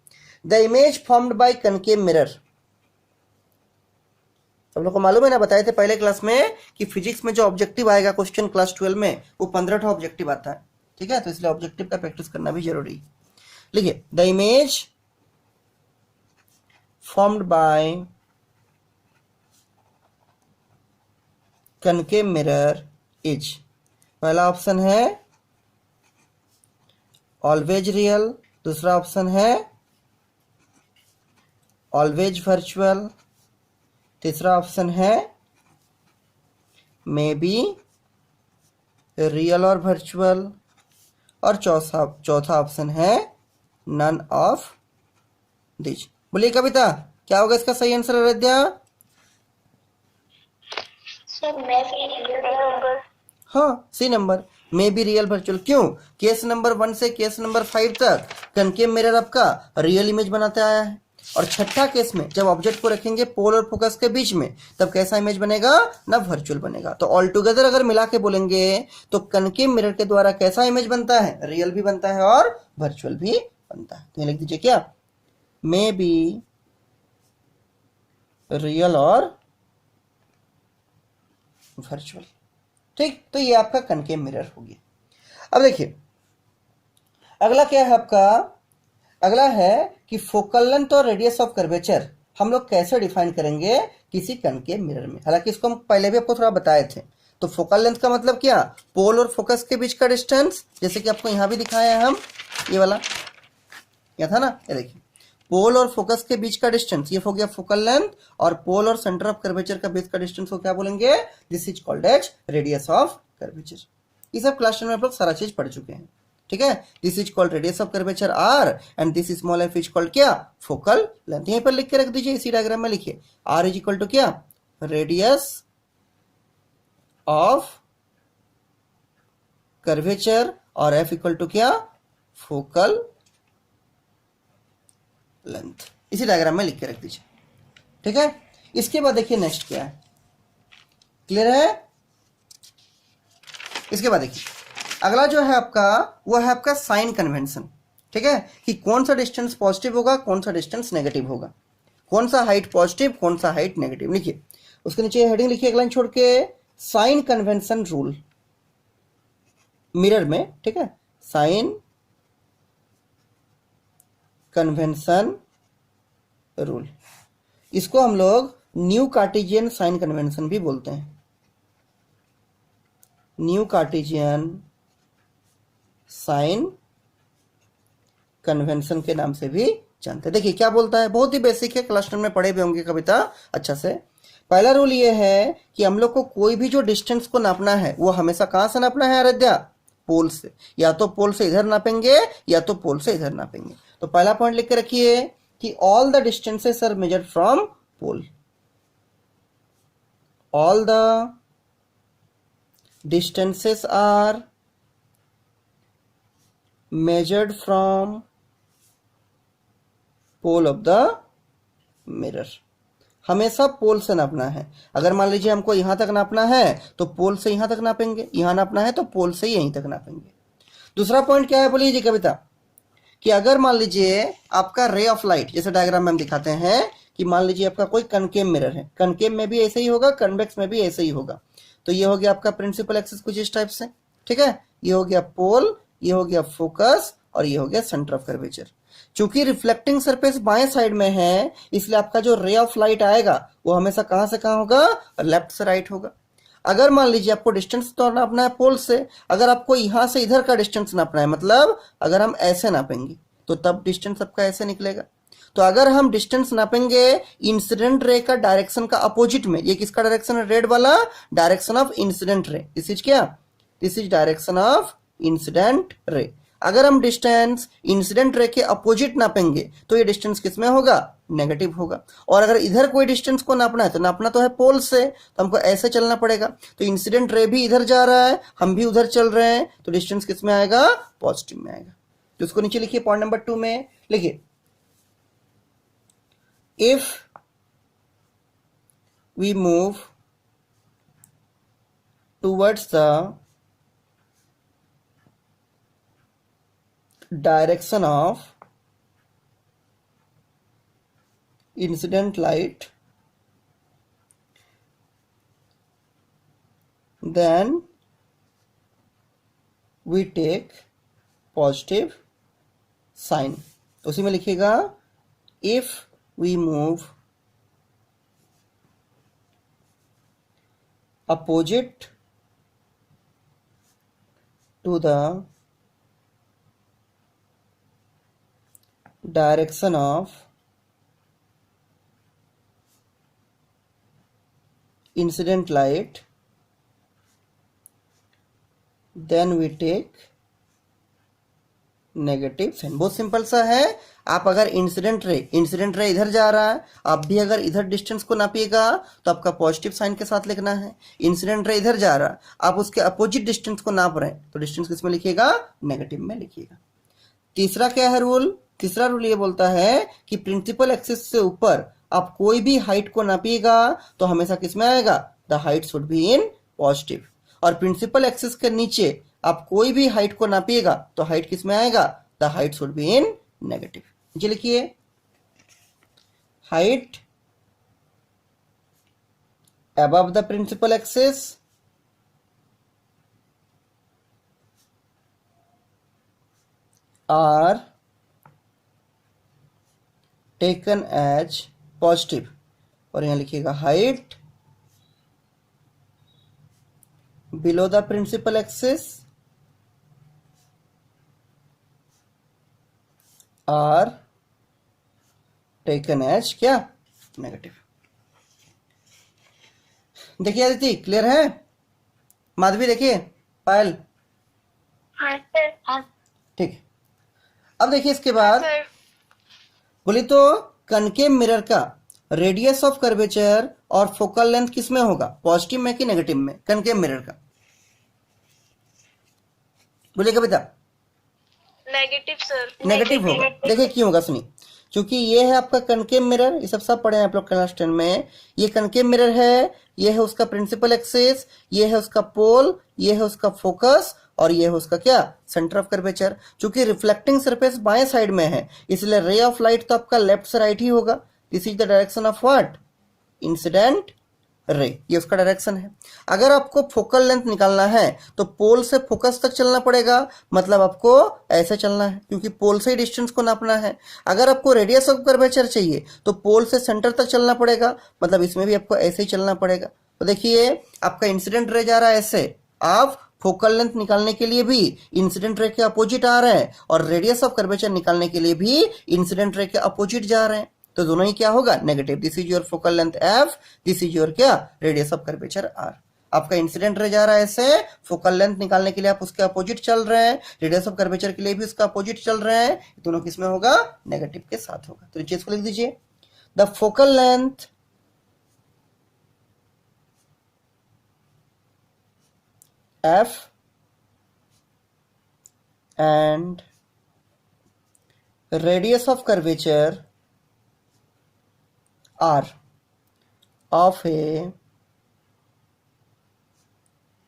the image formed by concave mirror, आप लोग को मालूम है ना, बताए थे पहले क्लास में कि फिजिक्स में जो ऑब्जेक्टिव आएगा क्वेश्चन क्लास 12 में वो 15 ऑब्जेक्टिव आता है, ठीक है, तो इसलिए ऑब्जेक्टिव का प्रैक्टिस करना भी जरूरी है। लिखिए, the image formed by concave mirror is, पहला ऑप्शन है ऑलवेज रियल, दूसरा ऑप्शन है ऑलवेज वर्चुअल, तीसरा ऑप्शन है मे बी रियल और वर्चुअल, और चौथा ऑप्शन है नन ऑफ दिस। बोलिए कविता, क्या होगा इसका सही आंसर अयोध्या? सर मैं भी नंबर। हाँ, C number, may be real virtual. क्यों? केस नंबर 1 से केस नंबर 5 तक कनकेव मिरर आपका रियल इमेज बनाते आया है, और छठा केस में जब ऑब्जेक्ट को रखेंगे पोल और फोकस के बीच में, तब कैसा इमेज बनेगा ना? वर्चुअल बनेगा। तो ऑल टुगेदर अगर मिला के बोलेंगे तो कनकेव मिरर के द्वारा कैसा इमेज बनता है? रियल भी बनता है और वर्चुअल भी बनता है। तो ये लिख दीजिए क्या? मे बी रियल और वर्चुअल। ठीक, तो ये आपका कनकेव मिरर हो गया। अब देखिए अगला क्या है आपका? अगला है कि फोकल लेंथ और रेडियस ऑफ कर्वेचर हम लोग कैसे डिफाइन करेंगे किसी कनकेव मिरर में। हालांकि इसको हम पहले भी आपको थोड़ा बताए थे। तो फोकल लेंथ का मतलब क्या? पोल और फोकस के बीच का डिस्टेंस, जैसे कि आपको यहां भी दिखाया है हम, ये वाला क्या था ना, ये देखिए पोल और फोकस के बीच का डिस्टेंस, ये हो गया फोकल लेंथ, और पोल और सेंटर ऑफ कर्वेचर का बीच का डिस्टेंस को क्या बोलेंगे? This is called as radius of curvature. ये सब क्लास 10 में आप लोग सारा चीज पढ़ चुके हैं। ठीक है, this is called radius of curvature R, and this small F is called क्या? Focal length. यहीं पर लिख के रख दीजिए, इसी डायग्राम में लिखिए आर इज इक्वल टू क्या? रेडियस ऑफ कर्वेचर, और एफ इक्वल टू क्या? Focal length. इसी डायग्राम में लिख के रख दीजिए। ठीक है, इसके बाद देखिए नेक्स्ट क्या है, क्लियर है? इसके बाद देखिए अगला जो है आपका वो है आपका साइन कन्वेंशन। ठीक है, कि कौन सा डिस्टेंस पॉजिटिव होगा, कौन सा डिस्टेंस नेगेटिव होगा, कौन सा हाइट पॉजिटिव, कौन सा हाइट नेगेटिव। लिखिए उसके नीचे हेडिंग लिखिए एक लाइन छोड़ के, साइन कन्वेंशन रूल मिरर में। ठीक है, साइन कन्वेंशन रूल, इसको हम लोग न्यू कार्टेशियन साइन कन्वेंशन भी बोलते हैं, न्यू कार्टेशियन साइन कन्वेंशन के नाम से भी जानते हैं। देखिए क्या बोलता है, बहुत ही बेसिक है, क्लास 10 में पढ़े भी होंगे कविता अच्छा से। पहला रूल ये है कि हम लोग को कोई भी जो डिस्टेंस को नापना है वो हमेशा कहां से नापना है आराध्या? पोल से। या तो पोल से इधर नापेंगे या तो पोल से इधर नापेंगे। तो पहला पॉइंट लिख के रखिए कि all the distances are measured from pole, all the distances are measured from pole of the mirror। हमेशा पोल से नापना है। अगर मान लीजिए हमको यहां तक नापना है तो पोल से यहां तक नापेंगे, यहां नापना है तो पोल से यहीं तक नापेंगे। दूसरा पॉइंट क्या है बोलिए जी कविता, कि अगर मान लीजिए आपका रे ऑफ लाइट, जैसे डायग्राम में हम दिखाते हैं कि मान लीजिए आपका कोई कनकेव मिरर है, कनकेव में भी ऐसे ही होगा, कन्वेक्स में भी ऐसे ही होगा। तो ये हो गया आपका प्रिंसिपल एक्सिस कुछ इस टाइप से। ठीक है, ये हो गया पोल, ये हो गया फोकस, और ये हो गया सेंटर ऑफ कर्वेचर। चूंकि रिफ्लेक्टिंग सरफेस बाएं साइड में है, इसलिए आपका जो रे ऑफ लाइट आएगा वो हमेशा कहां से कहां होगा? लेफ्ट से राइट होगा। अगर मान लीजिए आपको डिस्टेंस तो नापना है पोल से, अगर आपको यहां से इधर का डिस्टेंस नापना है, मतलब अगर हम ऐसे नापेंगे तो तब डिस्टेंस आपका ऐसे निकलेगा। तो अगर हम डिस्टेंस नापेंगे इंसिडेंट रे का डायरेक्शन का अपोजिट में, ये किसका डायरेक्शन है? रेड वाला, direction of incident ray. This is क्या? This is direction of incident ray. अगर हम डिस्टेंस इंसिडेंट रे के अपोजिट नापेंगे तो ये डिस्टेंस किस में होगा? नेगेटिव होगा। और अगर इधर कोई डिस्टेंस को नापना है तो नापना तो है पोल से, तो हमको ऐसे चलना पड़ेगा। तो इंसिडेंट रे भी इधर जा रहा है, हम भी उधर चल रहे हैं, तो डिस्टेंस किस में आएगा? पॉजिटिव में आएगा। तो उसको नीचे लिखिए पॉइंट नंबर 2 में लिखिए, if we move towards the direction of incident light, then we take positive sign। तो उसी में लिखिएगा if we move opposite to the direction of incident light, then we take negative sign. बहुत simple सा है। आप अगर इंसिडेंट रे इधर जा रहा है, आप भी अगर इधर डिस्टेंस को नापिएगा तो आपका पॉजिटिव साइन के साथ लिखना है। इंसिडेंट रे इधर जा रहा है, आप उसके अपोजिट डिस्टेंस को नाप रहे हैं तो डिस्टेंस किस में लिखिएगा? नेगेटिव में लिखिएगा। तीसरा क्या है रूल? तीसरा रूल ये बोलता है कि प्रिंसिपल एक्सिस से ऊपर आप कोई भी हाइट को नापिएगा तो हमेशा किस में आएगा? The height should be in positive. और प्रिंसिपल एक्सिस के नीचे आप कोई भी हाइट को नापिएगा तो हाइट किस में आएगा? The height should be in negative. नीचे लिखिए, height above the principal axis are taken as positive। और यहां लिखिएगा height below the principal axis are taken as क्या? नेगेटिव। देखिए अदिति, क्लियर है? माधवी देखिए, पायल, हाँ सर। हाँ ठीक है। अब देखिए इसके बाद सर। बोली तो कनकेव मिरर का रेडियस ऑफ कर्वेचर और फोकल लेंथ किस में होगा? पॉजिटिव में कि नेगेटिव में? कनकेव मिरर का बोलिए कविता। Negative sir. नेगेटिव होगा। देखिए क्यों होगा, सुनिए। क्योंकि ये है आपका कनकेव मिरर, ये सब पढ़े हैं आप लोग क्लास 10 में। ये कनकेव मिरर है, ये है उसका प्रिंसिपल एक्सिस, ये है उसका पोल, ये है उसका फोकस, और ये है उसका क्या? Centre of curvature. चूंकि रिफ्लेक्टिंग सरफेस बाएं साइड में है, इसलिए रे ऑफ लाइट तो आपका लेफ्ट से राइट ही होगा। This is the direction of what? Incident ray, ये उसका डायरेक्शन है। अगर आपको फोकल लेंथ निकालना है तो पोल से फोकस तक चलना पड़ेगा, मतलब आपको ऐसे चलना है क्योंकि पोल से ही डिस्टेंस को नापना है। अगर आपको रेडियस ऑफ कर्वेचर चाहिए तो पोल से सेंटर तक चलना पड़ेगा, मतलब इसमें भी आपको ऐसे ही चलना पड़ेगा। तो देखिए आपका इंसिडेंट रे जा रहा है ऐसे, आप फोकल लेंथ निकालने के लिए भी इंसिडेंट रे के अपोजिट आ रहे हैं और रेडियस ऑफ कर्वेचर निकालने के लिए भी इंसिडेंट रे के अपोजिट जा रहे हैं, तो दोनों ही क्या होगा? Negative. This is your focal length F, this is your क्या? Radius of curvature R. आपका इंसिडेंट रे जा रहा है ऐसे, फोकल लेंथ निकालने के लिए आप उसके अपोजिट चल रहे हैं, रेडियस ऑफ कर्वेचर के लिए भी उसका अपोजिट चल रहे हैं, दोनों किस में होगा? नेगेटिव के साथ होगा। तो चीज को लिख दीजिए, the focal length F and radius of curvature r of a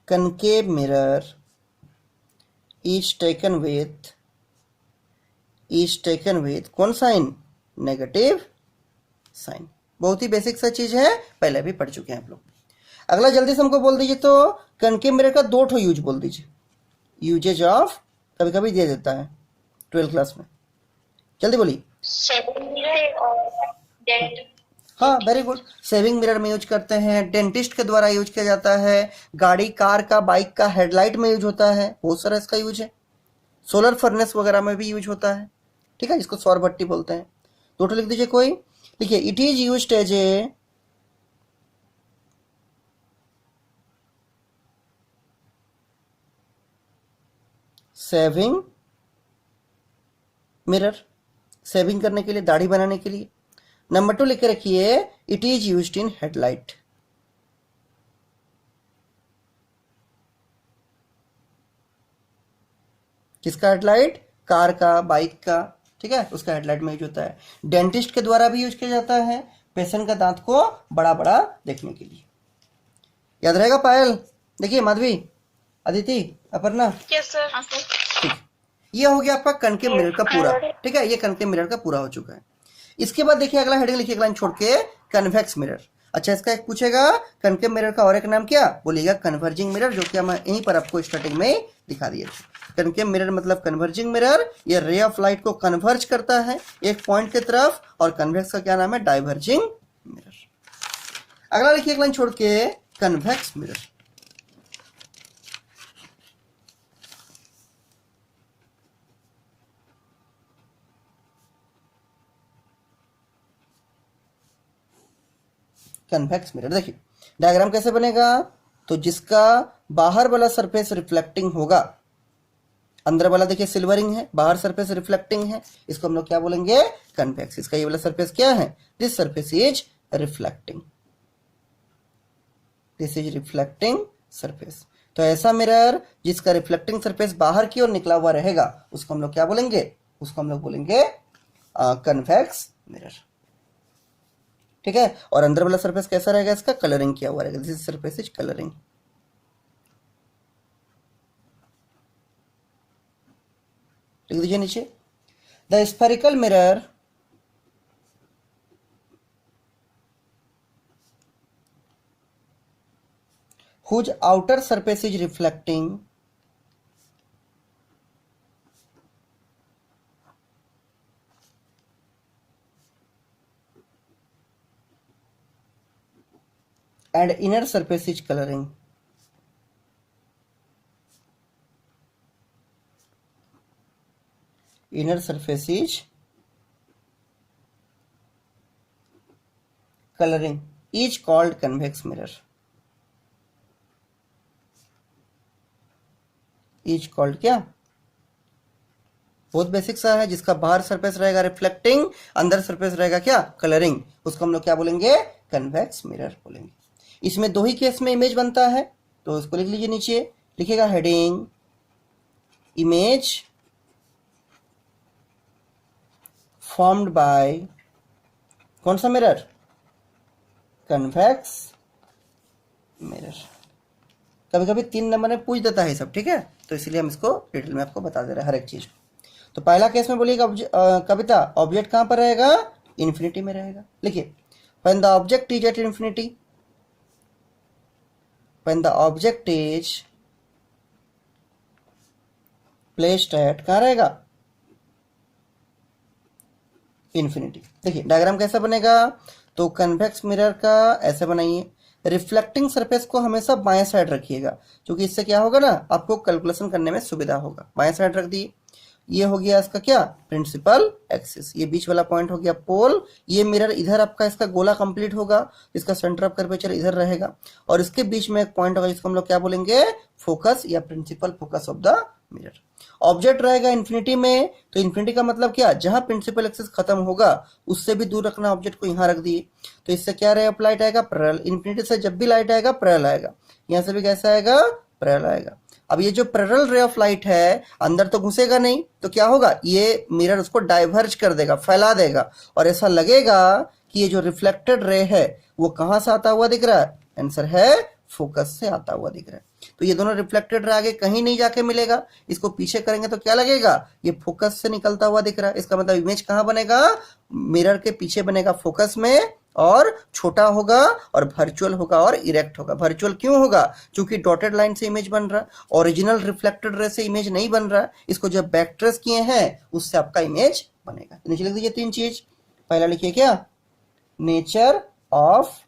concave mirror is taken with कौन साइन? Negative sign. बहुत ही बेसिक सा चीज है, पहले भी पढ़ चुके हैं आप लोग। अगला जल्दी से हमको बोल दीजिए तो कनकेव मिरर का 2 यूज बोल दीजिए। यूजेज ऑफ कभी कभी दे देता है 12th क्लास में, जल्दी बोलिए। सेविंग मिरर और डेंट। हाँ वेरी गुड। सेविंग मिरर में यूज करते हैं, डेंटिस्ट के द्वारा यूज किया जाता है, गाड़ी कार का बाइक का हेडलाइट में यूज होता है, बहुत सारा इसका यूज है। सोलर फर्नेस वगैरह में भी यूज होता है, ठीक है, जिसको सौर भट्टी बोलते हैं। टोटल लिख दीजिए कोई। देखिए it is used as a shaving mirror, shaving करने के लिए, दाढ़ी बनाने के लिए। नंबर 2 लिख के रखिए, it is used in headlight. किसका हेडलाइट? कार का, बाइक का, ठीक है, उसका हेडलाइट में यूज होता है। डेंटिस्ट के द्वारा भी यूज किया जाता है, पेशेंट का दांत को बड़ा बड़ा देखने के लिए। याद रहेगा पायल? देखिए माधवी, अदिति, अपर्णा। Yes sir. ठीक, ये हो गया आपका कनकेव मिरर का पूरा, ठीक है, ये कनकेव मिरर का पूरा हो चुका है। इसके बाद देखिए अगला हेडिंग लिखिए, लाइन छोड़ के, कन्वेक्स मिरर। अच्छा इसका एक पूछेगा, कनकेव मिरर का और एक नाम क्या बोलिएगा? कन्वर्जिंग मिरर, जो कि हम यहीं पर आपको स्टार्टिंग में दिखा दिए थे। कनकेव मिरर मतलब कन्वर्जिंग मिरर, ये रे ऑफ लाइट को कन्वर्ज करता है एक पॉइंट की तरफ, और कन्वेक्स का क्या नाम है? Diverging mirror. अगला लिखिए एक लाइन छोड़ के, कन्वेक्स मिरर। कन्वेक्स मिरर देखिए, डायग्राम कैसे बनेगा? तो जिसका बाहर वाला सरफेस रिफ्लेक्टिंग होगा, अंदर वाला देखिए सिल्वरिंग है, बाहर सरफेस रिफ्लेक्टिंग है, इसको हम लोग क्या बोलेंगे? कन्वेक्स। इसका ये वाला सरफेस क्या है? This surface is reflecting, this is reflecting surface. तो ऐसा मिरर जिसका रिफ्लेक्टिंग सरफेस बाहर की ओर निकला हुआ रहेगा, उसको हम लोग क्या बोलेंगे? उसको हम लोग बोलेंगे कन्वेक्स मिरर। ठीक है। और अंदर वाला सरफेस कैसा रहेगा? इसका कलरिंग किया हुआ रहेगा, दिस सरफेस इज कलरिंग। लिख दीजिए नीचे, the spherical mirror whose outer surface is reflecting and inner surface is coloring. Inner surface is coloring is called convex mirror. Is called क्या? बहुत बेसिक सा है। जिसका बाहर सरफेस रहेगा रिफ्लेक्टिंग, अंदर सरफेस रहेगा क्या? कलरिंग, उसको हम लोग क्या बोलेंगे? कन्वेक्स मिरर बोलेंगे। इसमें दो ही केस में इमेज बनता है, तो इसको लिख लीजिए नीचे, लिखिएगा हेडिंग इमेज फॉर्म्ड बाय कौन सा मिरर? Convex mirror. कभी कभी 3 नंबर में पूछ देता है सब, ठीक है, तो इसलिए हम इसको डिटेल में आपको बता दे रहे हैं हर एक चीज। तो पहला केस में बोलिएगा कविता, ऑब्जेक्ट कहां पर रहेगा? इन्फिनिटी में रहेगा। लिखिए, when the object is at infinity, when the object is placed at, कहां रहेगा? इन्फिनिटी। देखिए डायग्राम कैसा बनेगा? तो कन्वेक्स मिरर का ऐसे बनाइए, रिफ्लेक्टिंग सरफेस को हमेशा बाएं साइड रखिएगा, क्योंकि इससे क्या होगा ना, आपको कैलकुलेशन करने में सुविधा होगा। बाएं साइड रख दिए। ये हो गया इसका क्या? Principal axis. ये बीच वाला पॉइंट हो गया पोल। ये मिरर इधर आपका इसका गोला कंप्लीट होगा, इसका सेंटर ऑफ कर्वेचर इधर रहेगा, और इसके बीच में एक पॉइंट होगा जिसको हम लोग क्या बोलेंगे? फोकस या principal focus of the mirror. Object रहेगा इन्फिनिटी में, तो इन्फिनिटी का मतलब क्या? जहां प्रिंसिपल एक्सिस खत्म होगा उससे भी दूर रखना ऑब्जेक्ट को, यहां रख दिए। तो इससे क्या रहेगा? लाइट आएगा पैरेलल। इन्फिनिटी से जब भी लाइट आएगा पैरेलल आएगा, यहां से भी कैसा आएगा? पैरेलल आएगा। अब ये जो पैरेलल रे ऑफ लाइट है अंदर तो घुसेगा नहीं, तो क्या होगा? ये मिरर उसको डाइवर्ज कर देगा, फैला देगा, और ऐसा लगेगा कि ये जो रिफ्लेक्टेड रे है वो कहां से आता हुआ दिख रहा है? आंसर है फोकस से आता हुआ दिख रहा है। तो ये दोनों रिफ्लेक्टेड रे आगे कहीं नहीं जाके मिलेगा, इसको पीछे करेंगे तो क्या लगेगा? ये फोकस से निकलता हुआ दिख रहा है। इसका मतलब इमेज कहां बनेगा? मिरर के पीछे बनेगा, फोकस में, और छोटा होगा और वर्चुअल होगा और इरेक्ट होगा। वर्चुअल क्यों होगा? क्योंकि डॉटेड लाइन से इमेज बन रहा है, ओरिजिनल रिफ्लेक्टेड रे से इमेज नहीं बन रहा है। इसको जब बैक ट्रेस किए हैं उससे आपका इमेज बनेगा। तो नीचे लिख दीजिए 3 चीज। पहला लिखिए क्या? Nature of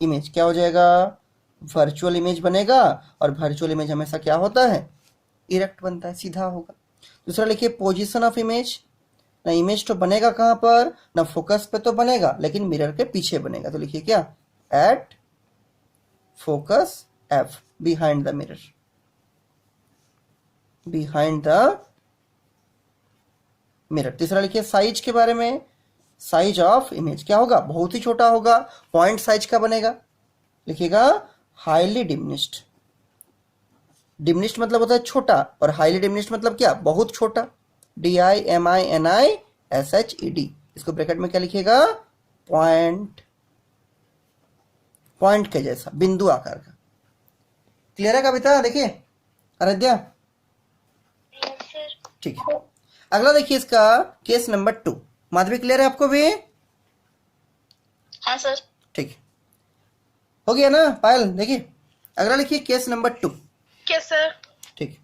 image. क्या हो जाएगा? वर्चुअल इमेज बनेगा, और वर्चुअल इमेज हमेशा क्या होता है? इरेक्ट बनता है, सीधा होगा। दूसरा लिखिए पोजीशन ऑफ इमेज। ना इमेज तो बनेगा कहां पर? ना फोकस पे तो बनेगा, लेकिन मिरर के पीछे बनेगा। तो लिखिए क्या? At focus F, behind the mirror, behind the mirror. तीसरा लिखिए साइज के बारे में। साइज ऑफ इमेज क्या होगा? बहुत ही छोटा होगा। पॉइंट साइज का बनेगा, लिखिएगा हाईली डिमिनिश्ड। डिमिनिश्ड मतलब होता है छोटा, और हाईली डिमिनिश्ड मतलब क्या? बहुत छोटा। DIMINISHED। इसको ब्रैकेट में क्या लिखिएगा? पॉइंट, पॉइंट के जैसा, बिंदु आकार का। क्लियर है कविता? देखिए आराध्या, ठीक है। अगला देखिए इसका केस नंबर 2। माधवी क्लियर है आपको भी? हाँ सर। ठीक हो गया ना? पायल देखिए, अगला लिखिए केस नंबर 2। Yes sir. ठीक।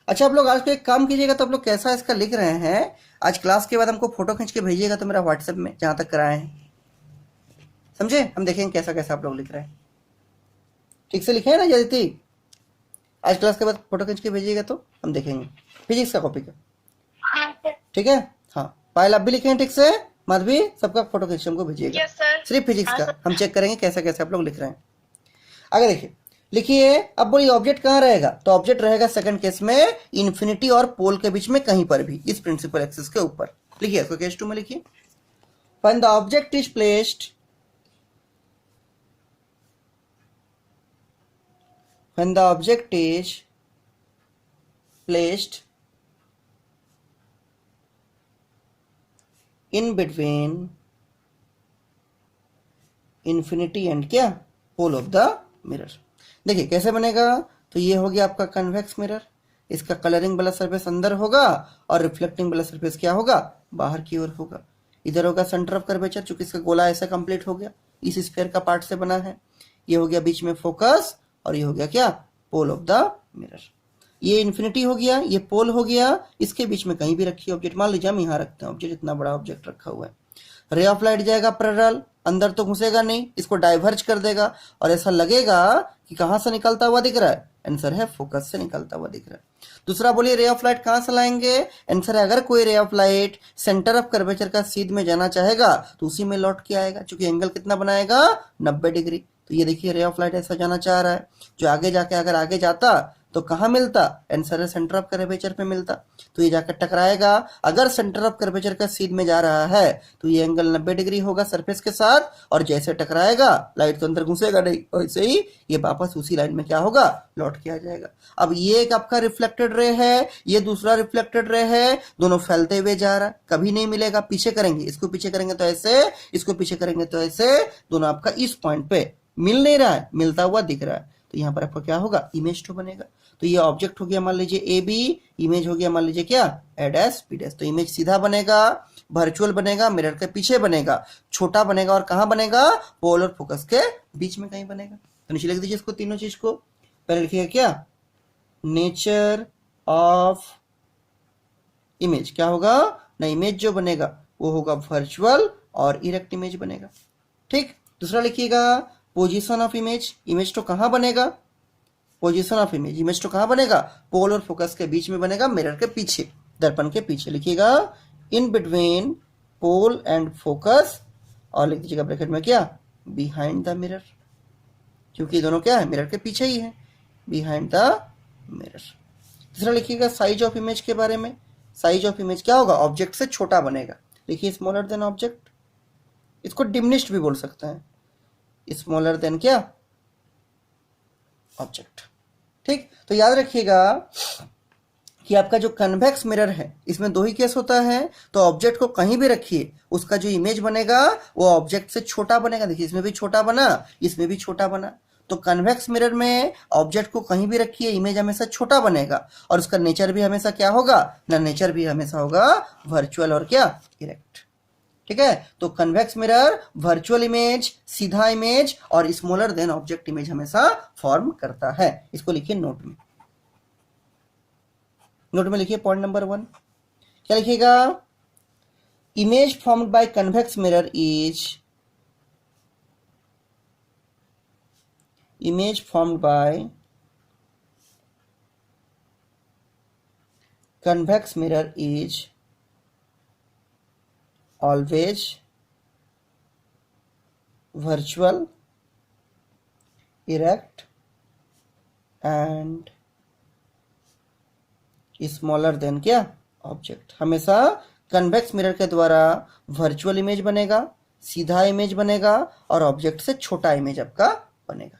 अच्छा, आप लोग आज को एक काम कीजिएगा, तो आप लोग कैसा इसका लिख रहे हैं, आज क्लास के बाद हमको फोटो खींच के भेजिएगा तो मेरा व्हाट्सएप में, जहां तक कराए हैं, समझे? हम देखेंगे कैसा कैसा आप लोग लिख रहे हैं। ठीक से लिखे हैं ना जयती? आज क्लास के बाद फोटो खींच के भेजिएगा तो हम देखेंगे फिजिक्स का कॉपी का। हाँ सर। ठीक है। हाँ पायल, आप भी लिखे हैं ठीक से? माधवी, सबका फोटो खींच के हमको भेजिएगा। Yes sir. सिर्फ फिजिक्स का हम चेक करेंगे कैसे कैसे आप लोग लिख रहे हैं। आगे देखिए, लिखिए अब बोलिए ऑब्जेक्ट कहाँ रहेगा, तो ऑब्जेक्ट रहेगा सेकंड केस में इन्फिनिटी और पोल के बीच में कहीं पर भी, इस प्रिंसिपल एक्सिस के ऊपर। लिखिए इसको केस 2 में लिखिए, when the object is placed when the object is placed in between infinity and क्या पोल ऑफ द मिरर। देखिए कैसे बनेगा, तो ये हो गया आपका कन्वेक्स मिरर, इसका कलरिंग वाला सरफेस अंदर होगा और रिफ्लेक्टिंग वाला सरफेस क्या होगा, बाहर की ओर होगा। इधर होगा सेंटर ऑफ कर्वेचर, चूंकि इसका गोला ऐसा कंप्लीट हो गया, इस स्फीयर का पार्ट से बना है। ये हो गया बीच में फोकस और ये हो गया क्या, पोल ऑफ द मिरर। ये इन्फिनिटी हो गया, ये पोल हो गया, इसके बीच में कहीं भी रखिए ऑब्जेक्ट, मान लीजिए हम यहाँ रखते हैं ऑब्जेक्ट, इतना बड़ा ऑब्जेक्ट रखा हुआ है। रे ऑफ लाइट जाएगा पैरेलल, अंदर तो घुसेगा नहीं, इसको डाइवर्ज कर देगा और ऐसा लगेगा कि कहां से निकलता हुआ दिख रहा है, आंसर है फोकस से निकलता हुआ दिख रहा है। दूसरा बोलिए रे ऑफ लाइट कहां से लाएंगे, आंसर है अगर कोई ray of light centre of curvature का सीध में जाना चाहेगा तो उसी में लौट के आएगा, क्योंकि एंगल कितना बनाएगा 90 डिग्री। तो ये देखिए रे ऑफ लाइट ऐसा जाना चाह रहा है, जो आगे जाके अगर आगे जाता तो कहां मिलता, आंसर है सेंटर ऑफ कर्वेचर पे मिलता, तो ये जाकर टकराएगा। अगर सेंटर ऑफ कर्वेचर का सीध में जा रहा है तो ये एंगल 90 डिग्री होगा सरफेस के साथ, और जैसे टकराएगा लाइट तो अंदर घुसेगा नहीं, वैसे ही ये वापस उसी लाइन में क्या होगा, लौट के आ जाएगा। अब ये एक आपका रिफ्लेक्टेड रे है, ये दूसरा रिफ्लेक्टेड रे है, दोनों फैलते हुए जा रहा है, कभी नहीं मिलेगा। पीछे करेंगे, इसको पीछे करेंगे तो ऐसे, इसको पीछे करेंगे तो ऐसे, दोनों आपका इस पॉइंट पे मिल नहीं रहा है, मिलता हुआ दिख रहा है, तो यहाँ पर आपका क्या होगा, इमेज 2 बनेगा। तो ये ऑब्जेक्ट हो गया मान लीजिए ए बी, इमेज हो गया मान लीजिए क्या, ए डैश बी डैश। तो इमेज सीधा बनेगा, वर्चुअल बनेगा, मिरर के पीछे बनेगा, छोटा बनेगा और कहां बनेगा, पोल और फोकस के बीच में कहीं बनेगा। तो नीचे लिख दीजिए इसको, तीनों चीज को। पहले लिखिएगा क्या, नेचर ऑफ इमेज क्या होगा ना, इमेज जो बनेगा वो होगा वर्चुअल और इरेक्ट इमेज बनेगा। ठीक, दूसरा लिखिएगा पोजीशन ऑफ इमेज, इमेज तो कहां बनेगा, पोजीशन ऑफ इमेज, इमेज तो कहां बनेगा, पोल और फोकस के बीच में बनेगा, मिरर के पीछे, दर्पण के पीछे। लिखिएगा in between pole and focus, और लिख दीजिएगा ब्रैकेट में क्या, बिहाइंड द मिरर, क्योंकि दोनों क्या है, मिरर के पीछे ही है, बिहाइंड द मिरर। तीसरा लिखिएगा साइज ऑफ इमेज के बारे में, साइज ऑफ इमेज क्या होगा, ऑब्जेक्ट से छोटा बनेगा। लिखिए स्मॉलर देन ऑब्जेक्ट, इसको डिमिनिश्ड भी बोल सकते हैं, स्मॉलर देन क्या, ऑब्जेक्ट। ठीक, तो याद रखिएगा कि आपका जो कन्वेक्स मिरर है इसमें दो ही केस होता है। तो ऑब्जेक्ट को कहीं भी रखिए, उसका जो इमेज बनेगा वो ऑब्जेक्ट से छोटा बनेगा। देखिए इसमें भी छोटा बना, इसमें भी छोटा बना। तो कन्वेक्स मिरर में ऑब्जेक्ट को कहीं भी रखिए, इमेज हमेशा छोटा बनेगा, और उसका नेचर भी हमेशा क्या होगा ना, नेचर भी हमेशा होगा वर्चुअल और क्या, इरेक्ट। ठीक है, तो कन्वेक्स मिरर वर्चुअल इमेज, सीधा इमेज और स्मॉलर देन ऑब्जेक्ट इमेज हमेशा फॉर्म करता है। इसको लिखिए नोट में, नोट में लिखिए पॉइंट नंबर 1 क्या लिखिएगा, image formed by convex mirror is, image formed by convex mirror is always virtual, erect and smaller than क्या, ऑब्जेक्ट। हमेशा कन्वेक्स मिरर के द्वारा वर्चुअल इमेज बनेगा, सीधा इमेज बनेगा और ऑब्जेक्ट से छोटा इमेज आपका बनेगा।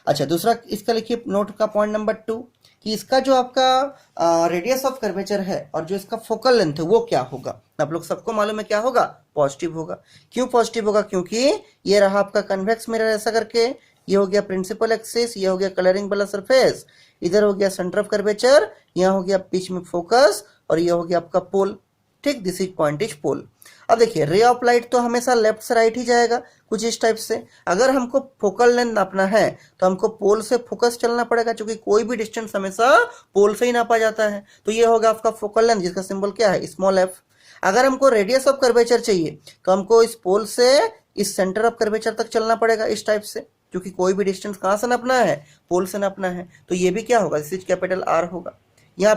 अच्छा, दूसरा इसका लिखिए नोट का पॉइंट नंबर 2 कि इसका जो आपका रेडियस ऑफ कर्वेचर है और जो इसका फोकल लेंथ है वो क्या होगा। आप लोग सबको मालूम है क्या होगा, पॉजिटिव होगा। क्यों पॉजिटिव होगा, क्योंकि ये रहा आपका कन्वेक्स मिरर ऐसा करके, ये हो गया प्रिंसिपल एक्सिस, ये हो गया कलरिंग वाला सरफेस, इधर हो गया सेंटर ऑफ कर्वेचर, यहाँ हो गया बीच में फोकस और ये हो गया आपका पोल। ठीक, this is point is pole. अब देखिए रे ऑफ लाइट तो हमेशा लेफ्ट से राइट ही जाएगा, कुछ इस टाइप से। अगर हमको फोकल लेंथ नापना है तो हमको पोल से फोकस चलना पड़ेगा, क्योंकि कोई भी डिस्टेंस हमेशा पोल से ही नापा जाता है। तो ये होगा आपका फोकल लेंथ, जिसका सिंबल क्या है, स्मॉल एफ। अगर हमको रेडियस ऑफ कर्वेचर चाहिए तो हमको इस पोल से इस सेंटर ऑफ कर्वेचर तक चलना पड़ेगा, इस टाइप से, क्योंकि कोई भी डिस्टेंस कहाँ से नापना है, पोल से नापना है। तो ये भी क्या होगा, दिस इज कैपिटल आर होगा। यहाँ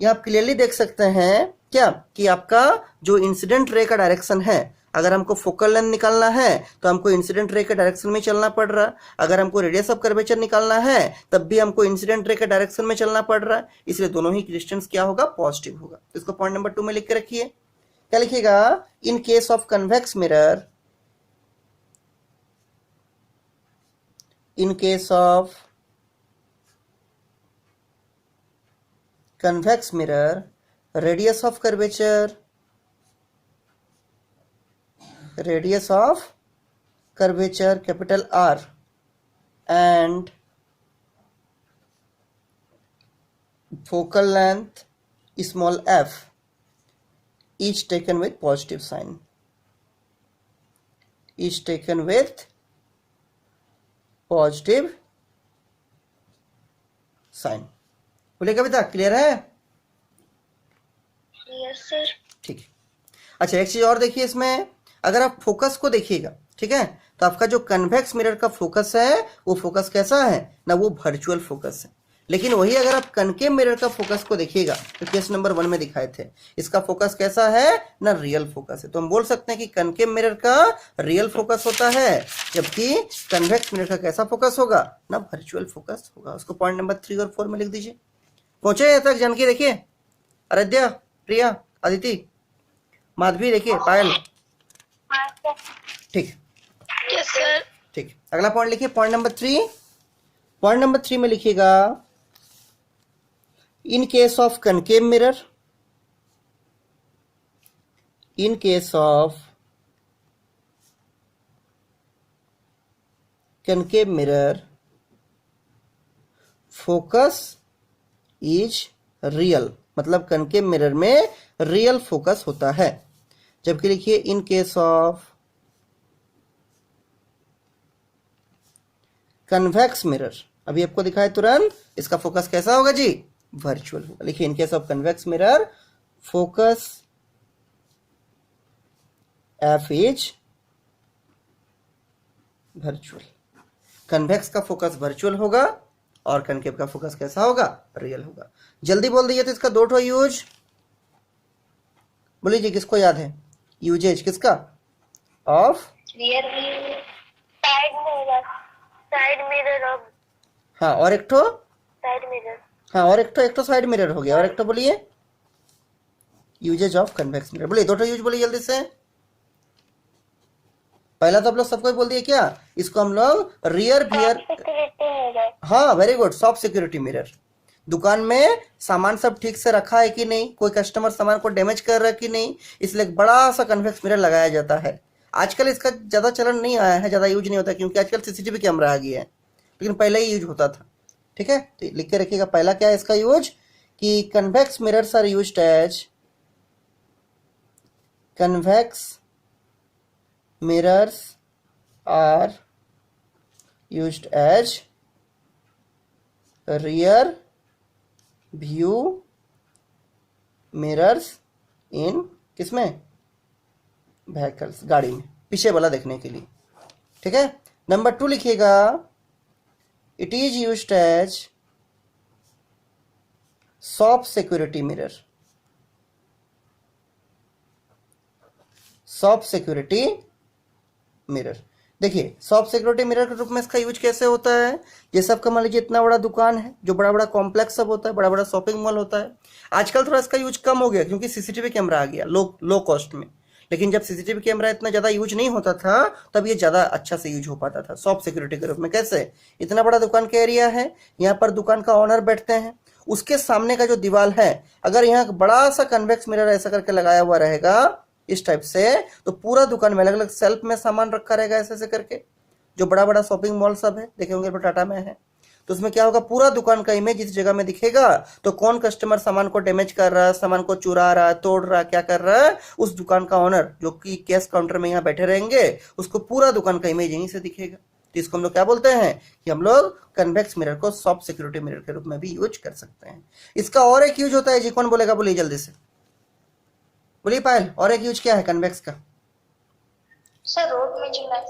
आप क्लियरली देख सकते हैं क्या कि आपका जो इंसिडेंट रे का डायरेक्शन है, अगर हमको फोकल लेंथ निकालना है तो हमको इंसिडेंट रे के डायरेक्शन में चलना पड़ रहा है, अगर हमको रेडियस ऑफ कर्वेचर निकालना है तब भी हमको इंसिडेंट रे के डायरेक्शन में चलना पड़ रहा है, इसलिए दोनों ही डिस्टेंस क्या होगा, पॉजिटिव होगा। तो इसको पॉइंट नंबर 2 में लिख के रखिए। क्या लिखिएगा, in case of convex mirror, in case of convex mirror, radius of curvature capital R and focal length small f each taken with positive sign, each taken with positive sign. बोले Kavita clear है? Yes sir. ठीक है। अच्छा एक चीज और देखिए इसमें, अगर आप फोकस को देखिएगा, ठीक है, तो आपका जो कन्वेक्स मिरर का फोकस है वो फोकस कैसा है ना, वो वर्चुअल फोकस है। लेकिन वही अगर आप कनकेव मिरर का फोकस को देखिएगा तो केस नंबर 1 में दिखाए थे, इसका फोकस कैसा है ना, रियल फोकस है। तो हम बोल सकते हैं कि कनकेव मिरर का रियल फोकस होता है, जबकि कन्वेक्स मिरर का कैसा फोकस होगा ना, वर्चुअल फोकस होगा। उसको पॉइंट नंबर 3 और 4 में लिख दीजिए। पहुंचे यहाँ तक जानकी? देखिए आराध्या, प्रिया, अदिति, माधवी, देखिए पायल, ठीक यस सर। ठीक। अगला पॉइंट लिखिए, पॉइंट नंबर 3। पॉइंट नंबर 3 में लिखिएगा, in case of concave mirror, in case of concave mirror focus is real, मतलब कनकेव मिरर में रियल फोकस होता है। जबकि लिखिए in case of convex mirror, अभी आपको दिखाए तुरंत, इसका फोकस कैसा होगा जी, वर्चुअल होगा। लिखिए in case of convex mirror focus F is virtual. Convex का फोकस वर्चुअल होगा और कनकेव का फोकस कैसा होगा, रियल होगा। जल्दी बोल दीजिए तो इसका 2 ठो यूज बोलिए जी, किसको याद है यूजेज किसका, of rear view, side mirror of, हाँ और एक ठो साइड मिरर, हाँ और एक ठो साइड मिरर हो गया, और एक ठो बोलिए यूजेज ऑफ कन्वेक्स मिरर। बोलिए 2 ठो यूज बोलिए जल्दी से। पहला तो आप लोग सबको बोल दिए क्या, इसको हम लोग रियर वियर, हाँ very good, soft security mirror. दुकान में सामान सब ठीक से रखा है कि नहीं, कोई कस्टमर सामान को डैमेज कर रहा है कि नहीं, इसलिए एक बड़ा सा कन्वेक्स मिरर लगाया जाता है। आजकल इसका ज्यादा चलन नहीं आया है, ज्यादा यूज नहीं होता क्योंकि आजकल सीसीटीवी कैमरा आ गया है, लेकिन पहले ही यूज होता था। ठीक है, तो लिख के रखिएगा पहला क्या है इसका यूज, कि convex mirrors are used as, convex mirrors are used as rear view mirrors in किसमें, व्हीकल्स, गाड़ी में पीछे वाला देखने के लिए। ठीक है, नंबर 2 लिखिएगा, it is used as soft security mirror, soft security mirror. देखिए सॉफ्ट सिक्योरिटी मिरर के रूप में इसका यूज कैसे होता है, जैसे आपका मान लीजिए इतना बड़ा दुकान है, जो बड़ा बड़ा कॉम्प्लेक्स सब होता है, बड़ा बड़ा शॉपिंग मॉल होता है। आजकल थोड़ा इसका यूज कम हो गया क्योंकि सीसीटीवी कैमरा आ गया लो कॉस्ट में, लेकिन जब सीसीटीवी कैमरा इतना ज्यादा यूज नहीं होता था तब ये ज्यादा अच्छा से यूज हो पाता था सॉफ्ट सिक्योरिटी के रूप में। कैसे, इतना बड़ा दुकान का एरिया है, यहाँ पर दुकान का ऑनर बैठते हैं, उसके सामने का जो दीवार है, अगर यहाँ बड़ा सा कन्वेक्स मिरर ऐसा करके लगाया हुआ रहेगा इस टाइप से, तो पूरा दुकान में अलग अलग सेल्फ में सामान रखा रहेगा ऐसे ऐसे करके। जो बड़ा बड़ा शॉपिंग मॉल सब है देखे होंगे, टाटा में है, तो उसमें क्या होगा, पूरा दुकान का इमेज इस जगह में दिखेगा। तो कौन कस्टमर सामान को डैमेज कर रहा है, सामान को चुरा रहा है, तोड़ रहा है, क्या कर रहा है, उस दुकान का ऑनर जो कि कैश काउंटर में यहाँ बैठे रहेंगे, उसको पूरा दुकान का इमेज यहीं से दिखेगा। तो इसको हम लोग क्या बोलते हैं कि हम लोग कन्वेक्स मिरर को सॉफ्ट सिक्योरिटी मिरर के रूप में भी यूज कर सकते हैं। इसका और एक यूज होता है जी, कौन बोलेगा, बोलिए जल्दी से, बोलिए पायल, और एक यूज क्या है कन्वेक्स का? सर रोड में चलना,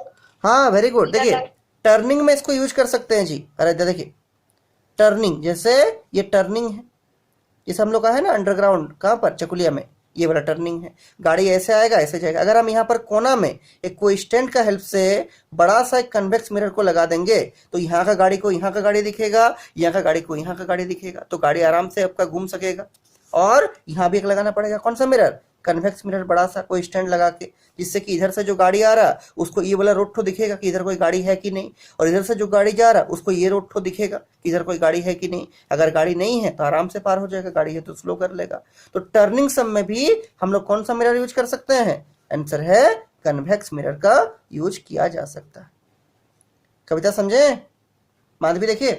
हाँ वेरी गुड, देखिए टर्निंग में इसको यूज कर सकते हैं जी। अरे देखिए टर्निंग, जैसे ये टर्निंग है, जैसे हम लोग का है ना अंडरग्राउंड, कहाँ पर, चकुलिया में, ये वाला टर्निंग है, गाड़ी ऐसे आएगा ऐसे जाएगा। अगर हम यहाँ पर कोना में एक कोई स्टैंड का हेल्प से बड़ा सा एक कन्वेक्स मिरर को लगा देंगे तो यहाँ का गाड़ी को यहाँ का गाड़ी दिखेगा, यहाँ का गाड़ी को यहाँ का गाड़ी दिखेगा, तो गाड़ी आराम से आपका घूम सकेगा। और यहाँ भी एक लगाना पड़ेगा, कौन सा मिरर, कन्वेक्स मिरर, बड़ा सा कोई स्टैंड लगा के, जिससे कि इधर से जो गाड़ी आ रहा उसको ये वाला रोड ठो दिखेगा कि इधर कोई गाड़ी है कि नहीं, और इधर से जो गाड़ी जा रहा उसको ये रोड ठो दिखेगा कि इधर कोई गाड़ी है कि नहीं। अगर गाड़ी नहीं है तो आराम से पार हो जाएगा, गाड़ी है तो स्लो कर लेगा। तो टर्निंग सम में भी हम लोग कौन सा मिरर यूज कर सकते हैं, आंसर है कन्वेक्स मिरर का यूज किया जा सकता है। कविता समझे, माधवी देखिए,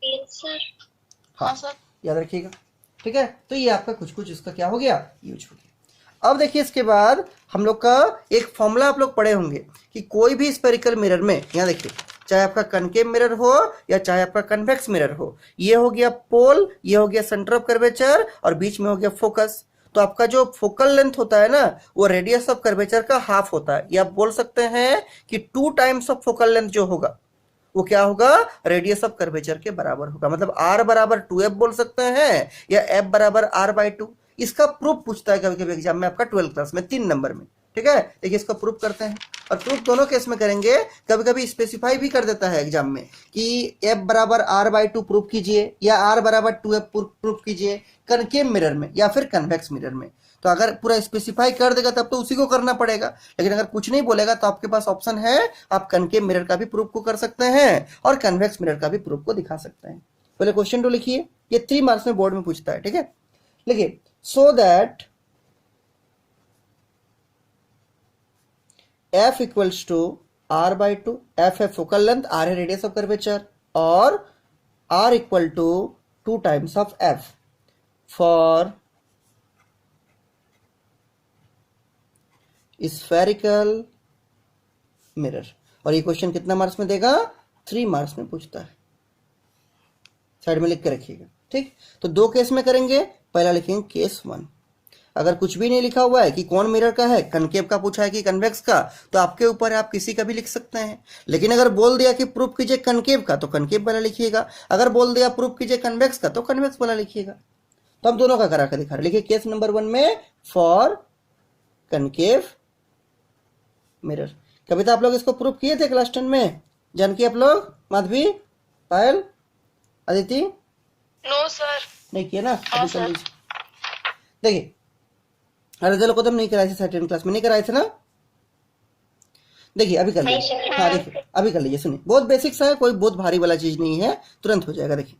सर। हाँ सर, याद रखिएगा, ठीक है। तो ये आपका कुछ कुछ इसका क्या हो गया, यूज हो गया। अब देखिए इसके बाद हम लोग का एक फॉर्मूला आप लोग पढ़े होंगे कि कोई भी स्फेरिकल मिरर में, यहाँ देखिए, चाहे आपका कनकेव मिरर हो या चाहे आपका कन्वेक्स मिरर हो, ये हो गया पोल, ये हो गया सेंटर ऑफ कर्वेचर और बीच में हो गया फोकस। तो आपका जो फोकल लेंथ होता है ना वो रेडियस ऑफ कर्वेचर का हाफ होता है। ये आप बोल सकते हैं कि 2 टाइम्स ऑफ फोकल लेंथ जो होगा वो क्या होगा, रेडियस ऑफ कर्वेचर के बराबर होगा। मतलब r बराबर 2f बोल सकते हैं या f बराबर r/2। इसका प्रूफ पूछता है कभी कभी एग्जाम में आपका 12th क्लास में 3 नंबर में, ठीक है। देखिए इसका प्रूफ करते हैं, और प्रूफ दोनों केस में करेंगे। कभी कभी स्पेसिफाई भी कर देता है एग्जाम में कि f बराबर r/2 प्रूफ कीजिए या r बराबर 2f प्रूफ कीजिए कनकेव मिरर में या फिर कन्वेक्स मिरर में। तो अगर पूरा स्पेसिफाई कर देगा तब तो उसी को करना पड़ेगा, लेकिन अगर कुछ नहीं बोलेगा तो आपके पास ऑप्शन है, आप कनकेव मिरर का भी प्रूफ को कर सकते हैं और कन्वेक्स मिरर का भी प्रूफ को दिखा सकते हैं। पहले क्वेश्चन टू लिखिए, ये 3 मार्क्स में बोर्ड में पूछता है, ठीक है। लिखिए, so that f equals to r/2, f है फोकल लेंथ, r है रेडियस ऑफ कर्वेचर, और r equal to 2 times of f for spherical mirror. और ये क्वेश्चन कितना मार्क्स में देगा, 3 मार्क्स में पूछता है। साइड में लिख के रखिएगा, ठीक। तो 2 केस में करेंगे, पहला लिखेंगे केस 1। अगर कुछ भी नहीं लिखा हुआ है कि कौन मिरर का है, कनकेव का पूछा है कि कन्वेक्स का, तो आपके ऊपर है, आप किसी का भी लिख सकते हैं। लेकिन अगर बोल दिया कि प्रूफ कीजिए कनकेव का तो कनकेव वाला लिखिएगा, अगर बोल दिया प्रूफ कीजिए कन्वेक्स का तो कन्वेक्स वाला लिखिएगा। तो हम दोनों का करा कर दिखा रहे। लिखिए केस नंबर 1 में फॉर कनकेव मिरर। कविता आप लोग इसको प्रूफ किए थे क्लास 10 में, जानकी आप लोग, माधवी, पायल, अदिति? No sir. नहीं किया ना, अभी कर लीजिए। देखिए, अरे चलो को तुम नहीं कराए थे 10 क्लास में, नहीं कराए थे ना। देखिए अभी कर लीजिए, हाँ देखिए अभी कर लीजिए, सुनिए, बहुत बेसिक्स है, कोई बहुत भारी वाला चीज नहीं है, तुरंत हो जाएगा। देखिए